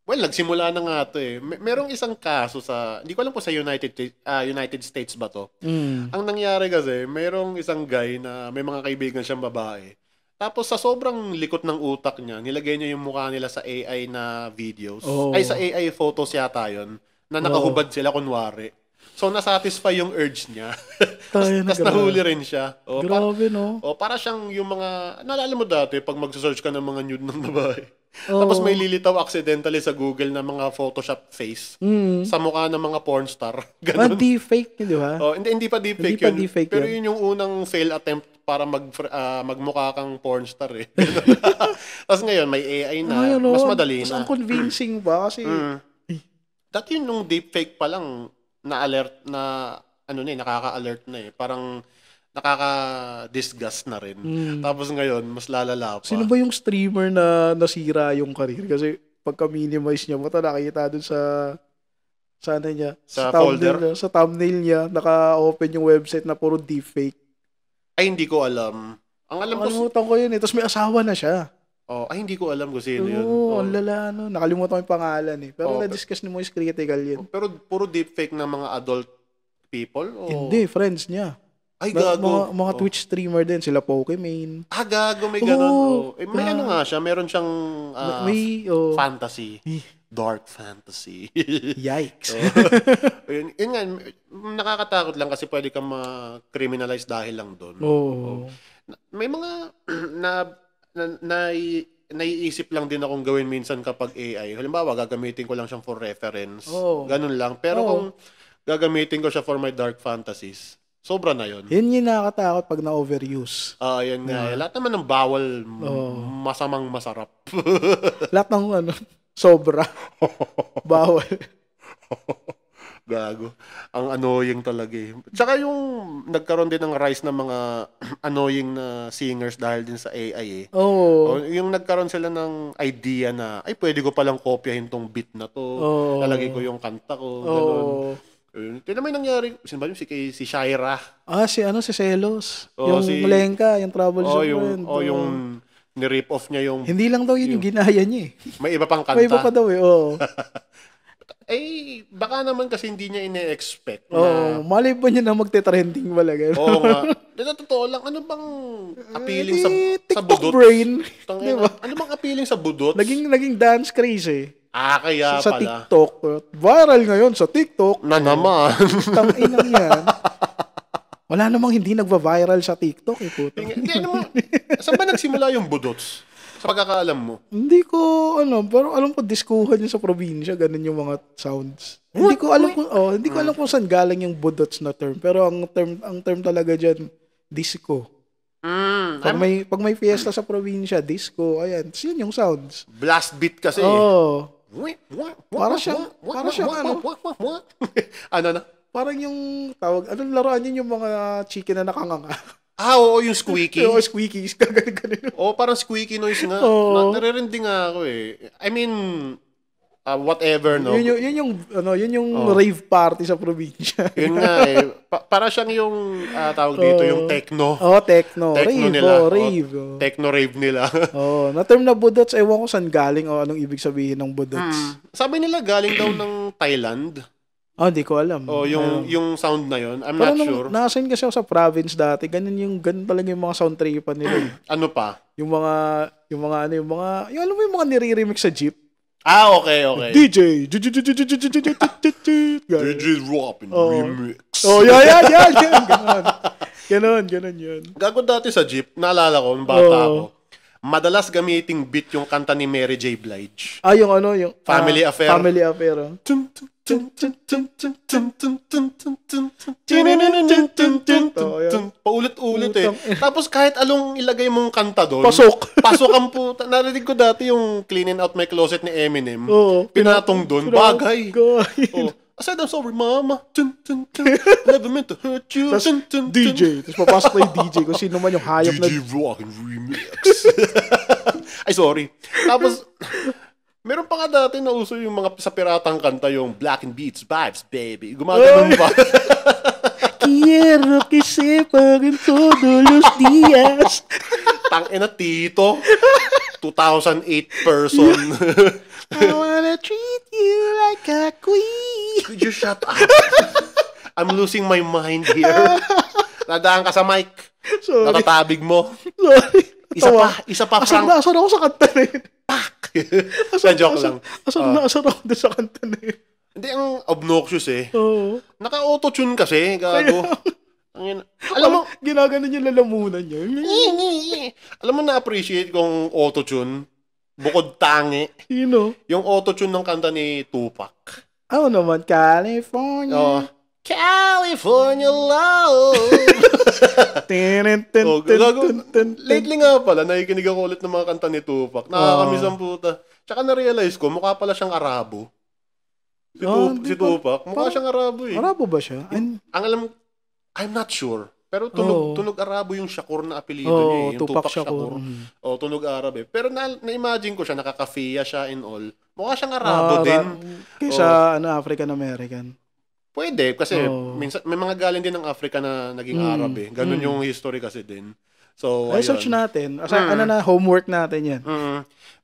nagsimula na nga ito eh. Merong isang kaso hindi ko alam po sa United States ba to. Ang nangyari kasi, merong isang guy na may mga kaibigan siyang babae. Tapos sa sobrang likot ng utak niya, nilagay niya yung mukha nila sa AI na videos. Sa AI photos yata yun, na nakahubad sila kunwari. So, nasatisfy yung urge niya. Tapos nahuli rin siya. Grabe, no? Para siyang yung mga... Naalala mo dati, pag mag-search ka ng mga nude ng babae. Tapos may lilitaw accidentally sa Google na mga Photoshop face sa mukha ng mga porn star. Ganun. Deepfake, di ba? Hindi pa deepfake yun. Pero yun yung unang fail attempt para magmukha kang porn star eh. Tapos ngayon, may AI na. Mas madali na. Mas ang convincing ba? Kasi... Dati yun nung deepfake pa lang, na-alert na, nakaka-alert na eh. Parang nakaka-disgust na rin. Tapos ngayon, mas lalala pa. Sino ba yung streamer na nasira yung career? Kasi pagka-minimize niya, nakita dun sa folder? Sa thumbnail niya, naka-open yung website na puro deepfake. Ay, hindi ko alam. Ang alam ko... Nakalimutan ko yun eh. Tapos may asawa na siya. Hindi ko alam kung sino yun. Ang lala, no? Nakalimutan ko yung pangalan eh. Pero na-discuss ni Moise critical yun. Pero puro deepfake ng mga adult people? Hindi, friends niya. Ay, gago. Mga Twitch streamer din. Sila Pokemon. Gago. May ganun. May nga siya. Meron siyang fantasy. Dark fantasy. Yikes. Yun nga, nakakatakot lang kasi pwede kang ma-criminalize dahil lang doon. May mga naiisip lang din akong gawin minsan kapag AI. Halimbawa, gagamitin ko lang siyang for reference. Ganun lang. Pero kung gagamitin ko siya for my dark fantasies, sobra na yun. Yun yung nakakatakot pag na-overuse. Yan nga. Lahat naman ng bawal, masamang masarap. Lahat ng sobra. Bawal. Gago. Ang annoying talaga eh. Tsaka yung nagkaroon din ng rise ng mga annoying na singers dahil din sa AI eh. Yung nagkaroon sila ng idea na, pwede ko palang kopyahin tong beat na to. Lalagay ko yung kanta ko. Ganun. Tignan mo yung nangyari. Sino ba yun? Si Shaira. Si Selos. Yung Malenka, yung Troublesome friend. Yung ni-rip off niya yung... Hindi lang daw yun yung ginaya niya eh. May iba pang kanta. May iba pa daw eh, baka naman kasi hindi niya ine-expect malay ba niya na magte-trending talaga? Oo nga. Totoo lang, ano bang appealing sa budot? Brain. Diba? Ano bang appealing sa budot? Naging dance craze eh. Kaya sa pala. TikTok. Viral ngayon sa TikTok. Na naman. Tangina yan. Wala namang hindi nagva-viral sa TikTok eh, puto. Saan ba nagsimula yung budots? Sa pagkakaalam mo? Hindi ko, pero alam ko diskuhan yun sa probinsya, ganun yung mga sounds. Hindi ko alam kung saan galing yung budots na term, pero ang term talaga diyan disco. Pag may fiesta sa probinsya, disco, ayan, yun yung sounds. Blast beat kasi. Para siyang Ano na? Parang yung tawag, anong laruan yun yung mga chicken na nakanganga? Oo, yung squeaky. Oo, squeaky. Ganun. Oo, parang squeaky noise nga. Naririndi nga ako eh. I mean, whatever, no? Yun yung rave party sa probinsya. Yun nga eh. Para siyang yung, tawag dito, yung techno. Techno. Techno rave, nila. rave. Techno rave nila. Na term na budots, ewan ko saan galing o anong ibig sabihin ng budots. Sabi nila galing daw ng Thailand. Hindi ko alam. Yung sound na yun. I'm not sure. Nakasign kasi ako sa province dati. Ganun talaga yung mga sound tripan nila. Ano pa? Yung alam mo yung mga nire-remix sa jeep? Okay. DJ! DJ Robin remix. Yan. Ganon yun. Gago dati sa jeep, naalala ko, nung bata ako, madalas gamiting beat yung kanta ni Mary J. Blige. Yung Family Affair. Family Affair. Paulit-ulit eh. Tapos kahit anong ilagay mong kanta doon, pasok ang puta. Narinig ko dati yung Cleaning Out My Closet ni Eminem. Pinatong doon, bagay. I said, I'm sorry, mama. Never meant to hurt you. DJ. Tapos papasok na yung DJ kung sino man yung hayop na... DJ Rockin' Remix. Ay, sorry. Tapos, meron pa nga dati na uso yung mga sa piratang kanta, yung Black and Beats Vibes, baby. Gumagano'n pa. Quiero que sepan todos los días. Tangina, Tito. 2008 person. I wanna treat you like a queen. Could you shut up? I'm losing my mind here. Nadaan ka sa mic. Sorry. Natatabig mo. Sorry. Isa pa, Frank. Asan ako sa kanta na yun? Joke lang. Asan ako sa kanta na yun? Hindi, ang obnoxious eh. Oo. Naka-auto-tune kasi, gago. Alam mo, ginaganon yung lalamunan niya. Alam mo, na-appreciate kong auto-tune. Bukod tangi. Sino? Yung auto-tune ng kanta ni Tupac. Naman, California. California love. Lately nga pala, nakikinig ako ulit ng mga kanta ni Tupac. Nakakamiss ang puta. Tsaka na-realize ko, mukha pala siyang Arabo. Si Tupac, mukha siyang Arabo eh. Arabo ba siya? I'm not sure. Pero tunog Arabo yung Shakur na apelido niya eh. Yung Tupac Shakur. Tunog Arabo eh. Pero na-imagine ko siya, nakaka-Fia siya and all. Mukha siyang Arabo din. Kaysa African-American. Pwede, kasi minsan, may mga galing din ng Africa na naging Arab eh. Ganun yung history kasi din. So, search natin. Homework natin yan.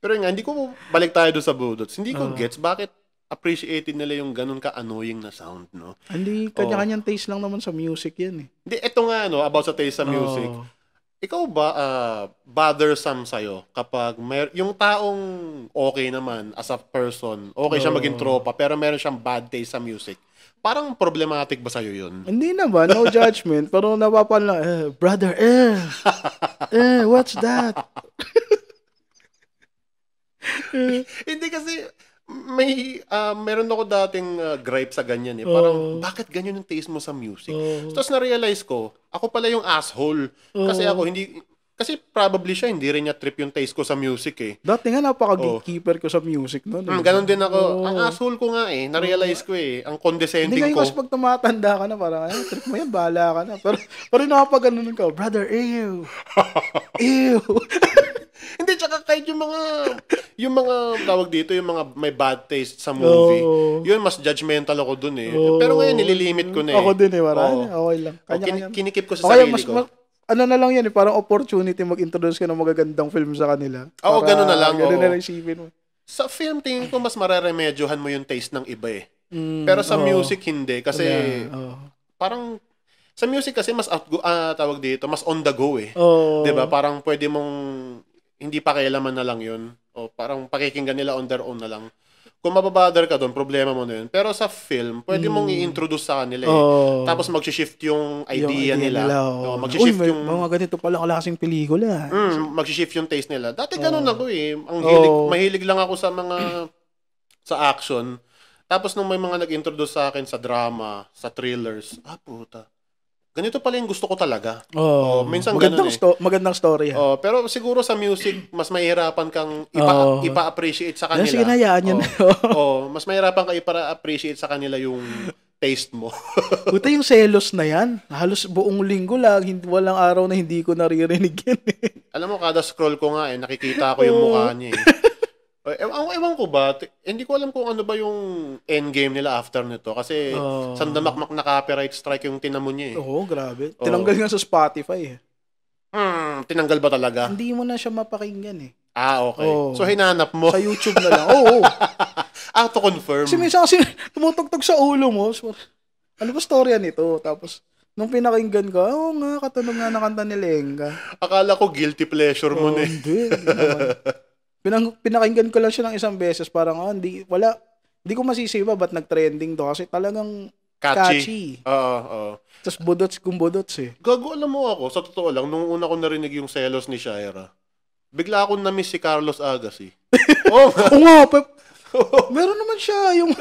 Pero nga, hindi ko balik tayo doon sa budots. Hindi ko gets bakit appreciated nila yung ganun ka-annoying na sound, no? Hindi, kanya-kanyang taste lang naman sa music yan eh. Hindi, eto nga, about sa taste sa music. Ikaw ba, bothersome sa'yo kapag yung taong okay naman as a person, okay siya maging tropa, pero meron siyang bad taste sa music, parang problematic ba sa'yo yun? Hindi naman, no judgment. Pero napapan lang, brother, what's that? Hindi kasi, meron ako dating gripe sa ganyan eh. Parang, bakit ganyan yung taste mo sa music? Tapos na-realize ko, ako pala yung asshole. Kasi kasi probably siya, hindi rin niya trip yung taste ko sa music eh. Dati nga napaka-gatekeeper ko sa music noon. Ganon din ako. Ang asshole ko nga eh. Na-realize ko eh. Ang condescending ko. Hindi kasi pag tumatanda ka na, parang, trip mo yan, bahala ka na. Pero nakapag-ganon ka, brother, ew. Hindi, tsaka kahit yung mga tawag dito, yung mga may bad taste sa movie, yun, mas judgmental ako dun eh. Pero ngayon, nililimit ko na eh. Ako din eh, marami. Okay lang. Kinikip ko sa sarili ko. Ano na lang yan eh, parang opportunity mag-introduce ka ng magagandang film sa kanila. Gano'n na lang. Gano'n na lang isipin mo. Sa film, tingin ko mas mareremedyohan mo yung taste ng iba eh. Pero sa music, hindi. Kasi, parang, sa music kasi mas tawag dito, mas on the go eh. Diba? Parang pwede mong hindi pa kailaman na lang yun. O parang pakikinggan nila on their own na lang. Kung mababother ka doon, problema mo na yun. Pero sa film, pwede mong i-introduce sa kanila eh. Tapos mag-shift yung idea nila. Mag-shift yung... mga ganito pala klaseng pelikula. Mag-shift yung taste nila. Dati ganun ako eh. Mahilig lang ako sa action. Tapos nung may mga nag-introduce sa akin sa drama, sa thrillers, puta. Ganito pala yung gusto ko talaga. Minsan ganun eh. Magandang story. Pero siguro sa music, mas mahirapan kang ipa-appreciate sa kanila. Sige na, yan. Mas mahirapan ka ipa-appreciate sa kanila yung taste mo. Buta yung selos na yan. Halos buong linggo lang, walang araw na hindi ko naririnig yan eh. Alam mo, kada scroll ko nga nakikita ko yung mukha niya Ewan ko ba, hindi ko alam kung ano ba yung endgame nila after nito. Kasi sandamakmak na copyright strike yung tinamo niya Oo, grabe. Tinanggal nga sa Spotify eh. Tinanggal ba talaga? Hindi mo na siya mapakinggan eh. Okay. So, hinanap mo? Sa YouTube na lang. Oo. To confirm. Kasi minsan kasi tumutugtog sa ulo mo. So, ano ba storya nito? Tapos, nung pinakinggan ko, nga, katunog nga na kanta ni Lenga. Akala ko guilty pleasure mo na Hindi. Pinakinggan ko lang siya ng isang beses. Parang, hindi ko masisiba ba't nag-trending to. Kasi talagang catchy. Oo. Tapos budots eh. Gago, alam mo ako, sa totoo lang, nung una ko narinig yung selos ni Shaira, bigla akong na-miss si Carlos Agassi. Oo nga, meron naman siya yung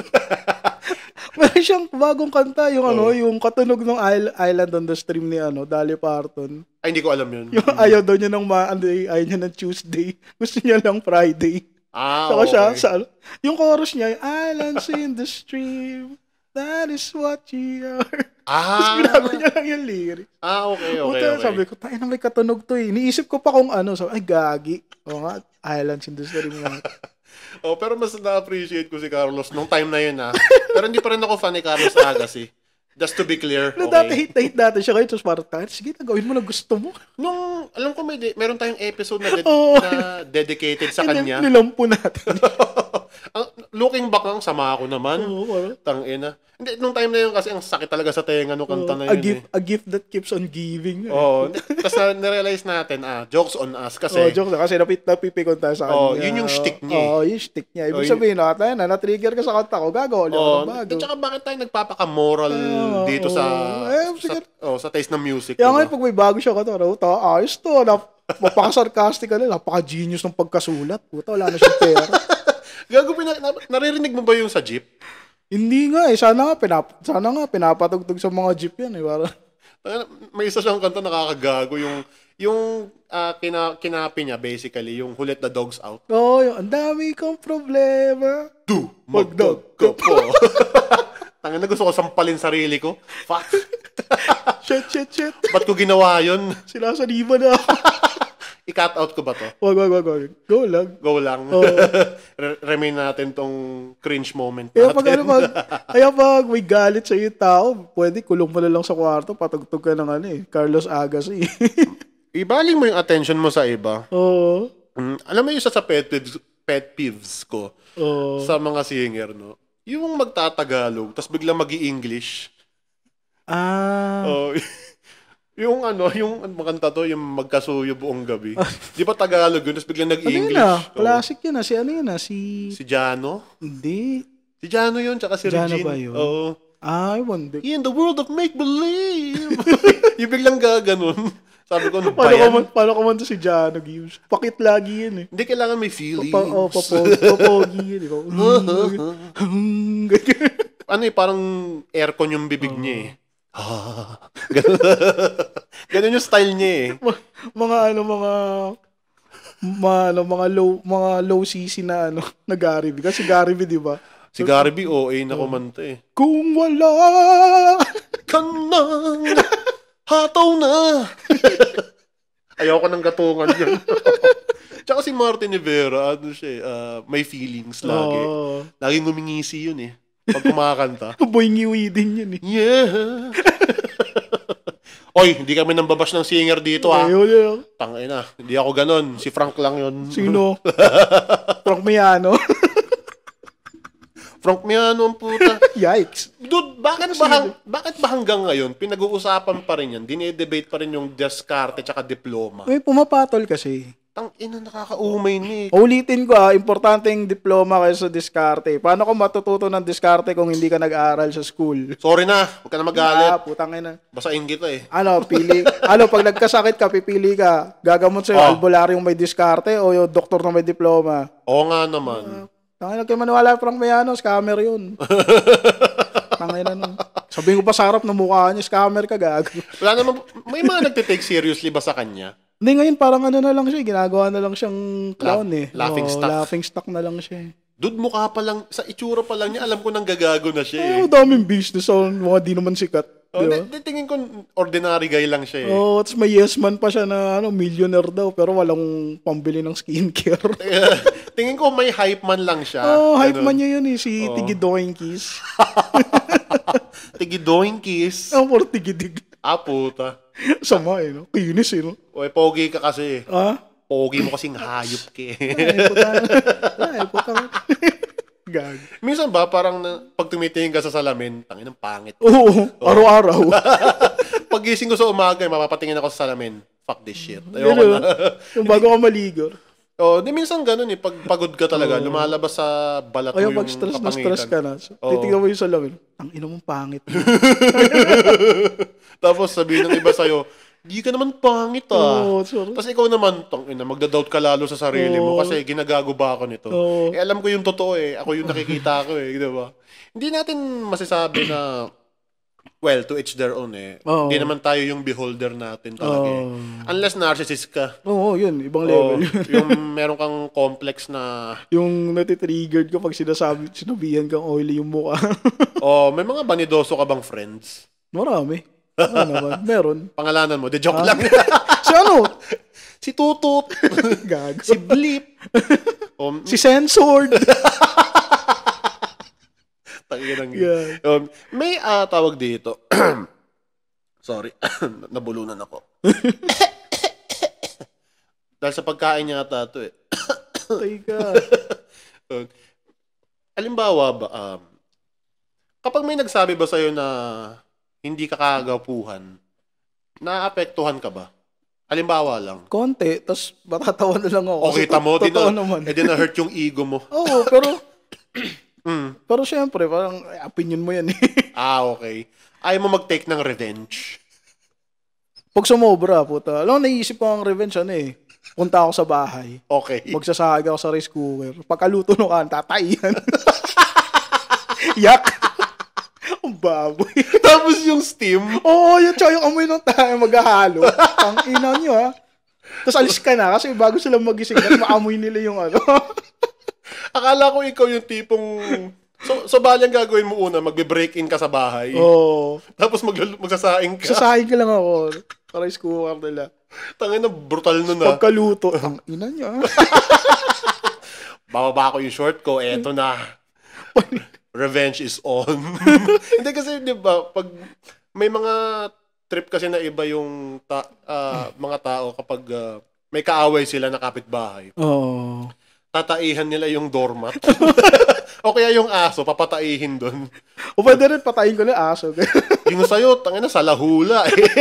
meron siyang bagong kanta yung yung katunog ng Island on the Stream ni Dolly Parton. Ay, hindi ko alam yun. Yung ayaw daw niya ng Monday, ayaw niya ng Tuesday. Gusto niya lang Friday. Okay. Siya, yung chorus niya, Islands in the Stream, that is what you are. Tapos ginagawa niya lang yung lyrics. Okay. Sabi ko, tayo na may katunog to eh. Iniisip ko pa kung ay gagi. O nga, Islands in the Stream nga. Pero mas na-appreciate ko si Carlos nung time na yun Pero hindi pa rin ako fan ni Carlos Agassi. Just to be clear. Okay. Dati hate natin siya kayo. Tapos parang, sige na, gawin mo na gusto mo. Nung, alam ko meron tayong episode na, dedicated sa kanya. Nilampo natin. Looking back lang, sama ako naman. Tangina. Hindi, nung time na yun kasi ang sakit talaga sa tenga nung kanta na yun. A gift that keeps on giving. Tapos na-realize natin, jokes on us kasi. Jokes na kasi napipikon tayo sa kanya. Yun yung shtick niya. Yung shtick niya. Ibig sabihin, na-trigger ka sa kanta ko, gagawa ulit ako ng bago. Tsaka bakit tayo nagpapaka-moral dito sa taste ng music? Kaya ngayon, pag may bago siya kanta, ayos to. Mapaka-sarcastic ka na, napaka-genius ng pagkasulat. Puta, wala na siyang pera. Gago, naririnig mo ba yung sa jeep? Hindi nga eh. Sana nga pinapatugtog sa mga jeep yan eh. Para... May isa siyang kanta nakakagago. Yung kinapi niya basically, yung Who Let the Dogs Out. Yung ang dami kong problema. Magdog ka po. Tangina, gusto ko sampalin sarili ko. Fuck. Shit. Ba't ko ginawa yun? Sinasaniba na ako. I-cut out ko ba to? Wag. Go lang. Remain natin tong cringe moment natin. Kaya pag may galit sa iyo tao, pwede kulong mo na lang sa kwarto, patugtog ka ng Carlos Agassi. Ibaling mo yung attention mo sa iba. Oo. Alam mo yung isa sa pet peeves ko sa mga singer, no? Yung magtatagalog, tapos biglang mag-i-English. Yung makanta to, yung magkasuyo buong gabi. Di ba Tagalog yun, tapos biglang nag-English. Classic yun Si Jano? Hindi. Si Jano yun, tsaka si Regine. Jano ba yun? Oo. I wonder. In the world of make-believe. Yung biglang gaganon. Sabi ko, ano ba yan? Paano ko man to si Jano, Gibbs? Pakit lagi yun eh. Hindi kailangan may feelings. Papogi yun. Parang aircon yung bibig niya eh. Ganun yung style niya eh. Mga low CC na na Gary V. Kasi Gary V, di ba? Si Gary V, OA na kumanta eh. Kung wala ka nang hataw na. Ayaw ko ng gatungan yun. Tsaka si Martin Rivera, may feelings lagi. Laging ngumingisi yun eh. Pag kumakanta. Boy ngiwi din yun eh. Yeah. Oy, hindi kami nang babash ng singer dito Ayun. Tangina, hindi ako ganon. Si Frank lang yun. Sino? Frank Miano. Frank Miano ang puta. Yikes. Dude, bakit ba hanggang ngayon pinag-uusapan pa rin yan? Dine-debate pa rin yung diskarte tsaka diploma. Pumapatol kasi. Tangina, nakakaumay ni. Ulitin ko importante yung diploma kaysa sa diskarte. Paano ko matututo ng diskarte kung hindi ka nag-aaral sa school? Sorry na, huwag ka na magalit. Putang ina. Basahin kita eh. Pili. Pag nagkasakit ka, pipili ka. Gagamot sa'yo albularyong may diskarte o yung doktor na may diploma. Oo nga naman. Tangina, kayo maniwala Frank Miano, scammer yun. Tangina nun. Sabihin ko pa sa harap na mukha niya, scammer ka, gago. Wala naman, may mga nagtitake seriously ba sa kanya? Hindi, ngayon parang na lang siya, ginagawa na lang siyang clown eh. Laughing stock. Laughing stock na lang siya eh. Dude, mukha pa lang, sa itsura pa lang niya, alam ko nang gagago na siya eh. Daming business. Mga di naman sikat. Diba? Tingin ko, ordinary guy lang siya eh. Tapos may yes man pa siya na millionaire daw, pero walang pambili ng skincare. Tingin ko may hype man lang siya. Hype man niya yun eh, si Tigi Doinkies. Tigi Doinkies? For Tigidig. Puta. Sama no? Kinis no? Uy, pogi ka kasi. Pogi mo kasing hayop ka eh. Puta. Gag. Minsan ba, parang pag tumitingin ka sa salamin, tangin ng pangit. Oo, araw-araw. Pag gising ko sa umaga, mapapatingin ako sa salamin. Fuck this shit. Ayoko na. Yung bago ka maligo. Di minsan ganun eh. Pag pagod ka talaga, lumalabas sa balat mo yung pag stress ka na. Titignan mo yung salamin. Ang ina mong pangit. Tapos sabihin ng iba sa'yo, di ka naman pangit Tapos ikaw naman, magda-doubt ka lalo sa sarili mo kasi ginagago ba ako nito? Alam ko yung totoo eh. Ako yung nakikita ko eh. Diba? Hindi natin masasabi na, well, to each their own eh. Hindi naman tayo yung beholder natin talaga eh. Unless narcissist ka. Yun. Ibang level. Yung meron kang complex na... Yung natitriggered ka pag sinabihan kang oily yung mukha. May mga banidoso ka bang friends? Marami. Naman? Meron. Pangalanan mo, de joke lang. Si ano? Si Tutut. Gago. Si Blip. Si Censored. May tawag dito. Sorry. Nabulunan ako. Dahil sa pagkain niya ata ito eh. Teka. Halimbawa ba, kapag may nagsabi ba sa'yo na hindi ka kagapuhan, naapektuhan ka ba? Halimbawa lang. Konti, tapos matatawa na lang ako. Okay, tamo, di na-hurt yung ego mo. Pero pero syempre, parang opinion mo yan eh. Okay. Ayaw mo mag-take ng revenge. Pag sumobra, puta. Alam mo, naisip ko ang revenge, punta ako sa bahay. Okay. Magsasahag ako sa rice cooker. Pagkaluto no kan, tatayan. Yak! Ang baboy. Tapos yung steam. Yung tsaka yung amoy ng tayo maghahalo. Ang ina nyo Tapos alis ka na kasi bago sila magising maamoy nila yung Akala ko ikaw yung tipong... So balang gagawin mo una, magbe-break-in ka sa bahay. Tapos magsasaing ka. Sasaing ka lang ako. Rice cooker nila. Tangina, brutal nun Pagkaluto. Ang ina niya. Bababa ko yung short ko, eto na. Revenge is on. Hindi kasi, di ba, pag may mga trip kasi na iba yung mga tao kapag may kaaway sila na kapitbahay. Tataihan nila yung doormat. O kaya yung aso, papataihin doon. O pwede rin, patayin ko na aso. Yung sa'yo, tangina, sa lahula eh.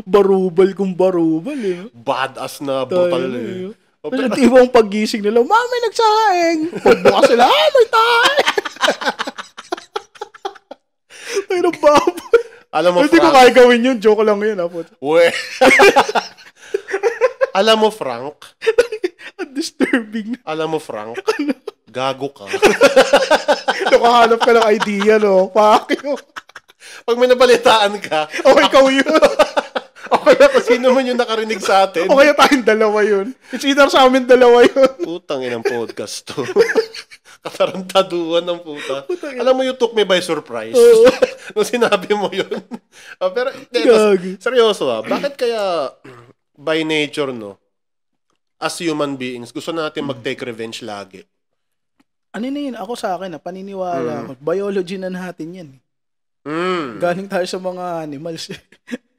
Barubal kung barubal Badass na brutal eh. Yung tibong paggising nila, may nagsaing. Pagbukas sila, may tayo. Ay, nababoy. Alam mo, hindi ko kaya gawin yun. Joke lang yun. Alam mo, Frank. Disturbing. Alam mo, Frank. Gago ka. Nakahanap ka ng idea, no? Fuck you. Pag may nabalitaan ka, ikaw yun. O kaya kung sino man yung nakarinig sa atin. O kaya tayong dalawa yun. It's either sa amin dalawa yun. Putang inang podcast to. Katarantaduan ng puta. Alam mo, you took me by surprise. Nung sinabi mo yun. Pero, seryoso bakit kaya by nature, no? As human beings, gusto natin mag-take revenge lagi. Ano na yun? Ako sa akin, paniniwala ako. Biology na natin yan. Galing tayo sa mga animals.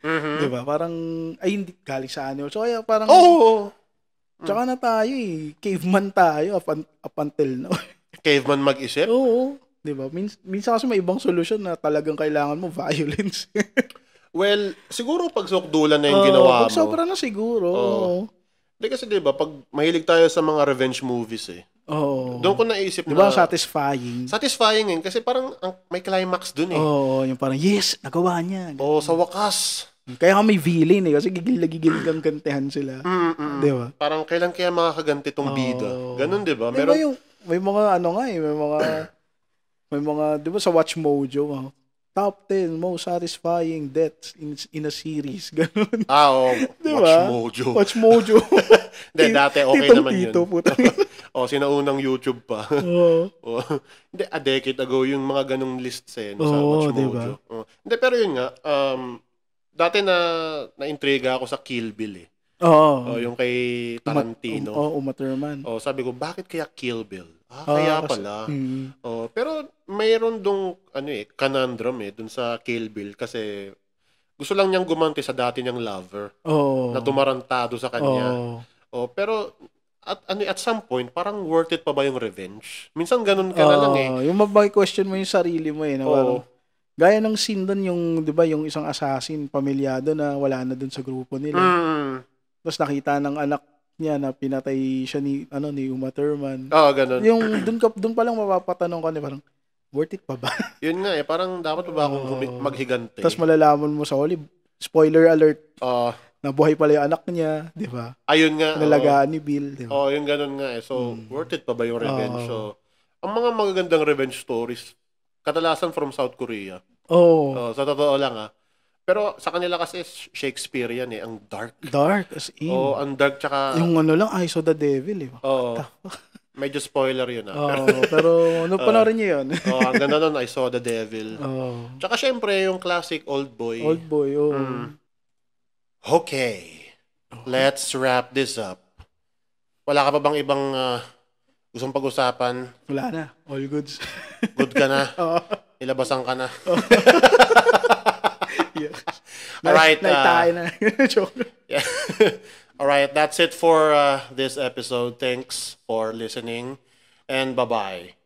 Diba? Parang, hindi, galing sa animals. So, kaya parang, tsaka na tayo caveman tayo up until now. Caveman mag-isip? Oo. Diba? Minsan kasi may ibang solusyon na talagang kailangan mo violence. Well, siguro pag sukdulan na yung ginawa mo. Pag sobra na siguro. Hindi kasi diba, pag mahilig tayo sa mga revenge movies doon ko naisip diba, na... satisfying. Satisfying kasi parang may climax dun yung parang, yes, nagawa niya. Sa wakas. Kaya may villain kasi gigil kang gantihan sila. Diba? Parang kailan kaya makakaganti tong bida? Ganun, diba? Meron... May mga may mga, diba sa Watch Mojo, top 10 most satisfying deaths in a series. Ganun. Diba? Watch Mojo. Watch Mojo. Hindi, dati okay naman yun. Sinaunang YouTube pa. Hindi, a decade ago yung mga ganung lists sa Watch Mojo. Diba? Hindi, pero yun nga, dati na-intriga ako sa Kill Bill eh. Yung kay Tarantino. Uma Thurman. Sabi ko, bakit kaya Kill Bill? Kaya pala. Pero mayroon dong conundrum dun sa Kill Bill kasi gusto lang niyang gumanti sa dati niyang lover na tumarantado sa kanya. Pero at some point parang worth it pa ba yung revenge? Minsan ganun ka na lang Yung question mo yung sarili mo na parang gaya ng scene doon yung 'di ba yung isang assassin pamilyado na wala na doon sa grupo nila. Tapos nakita ng anak niya na pinatay siya ni Uma Thurman. Ganun. Yung doon pa lang mapapatanong ka parang worth it pa ba? Yun nga parang dapat pa ba akong maghigante? Tapos malalaman mo sa huli, spoiler alert. Nabuhay pala yung anak niya, di ba? Ayun nga. Nalagaan ni Bill, di ba? Yung ganun nga So, worth it pa ba yung revenge? So, ang mga magagandang revenge stories, kadalasan from South Korea. Sa totoo lang Pero sa kanila kasi Shakespearean ang dark. Dark as in. Ang dark tsaka... Yung lang, I Saw the Devil medyo spoiler yun pero panoorin niyo yun. Ang ganda nun, I Saw the Devil. Tsaka syempre yung classic Old Boy. Old Boy, Okay. Let's wrap this up. Wala ka pa bang ibang gustong pag-usapan? Wala na. All goods. Good ka na? Ilabasan ka na? Alright. Yeah. Alright, that's it for this episode. Thanks for listening and bye-bye.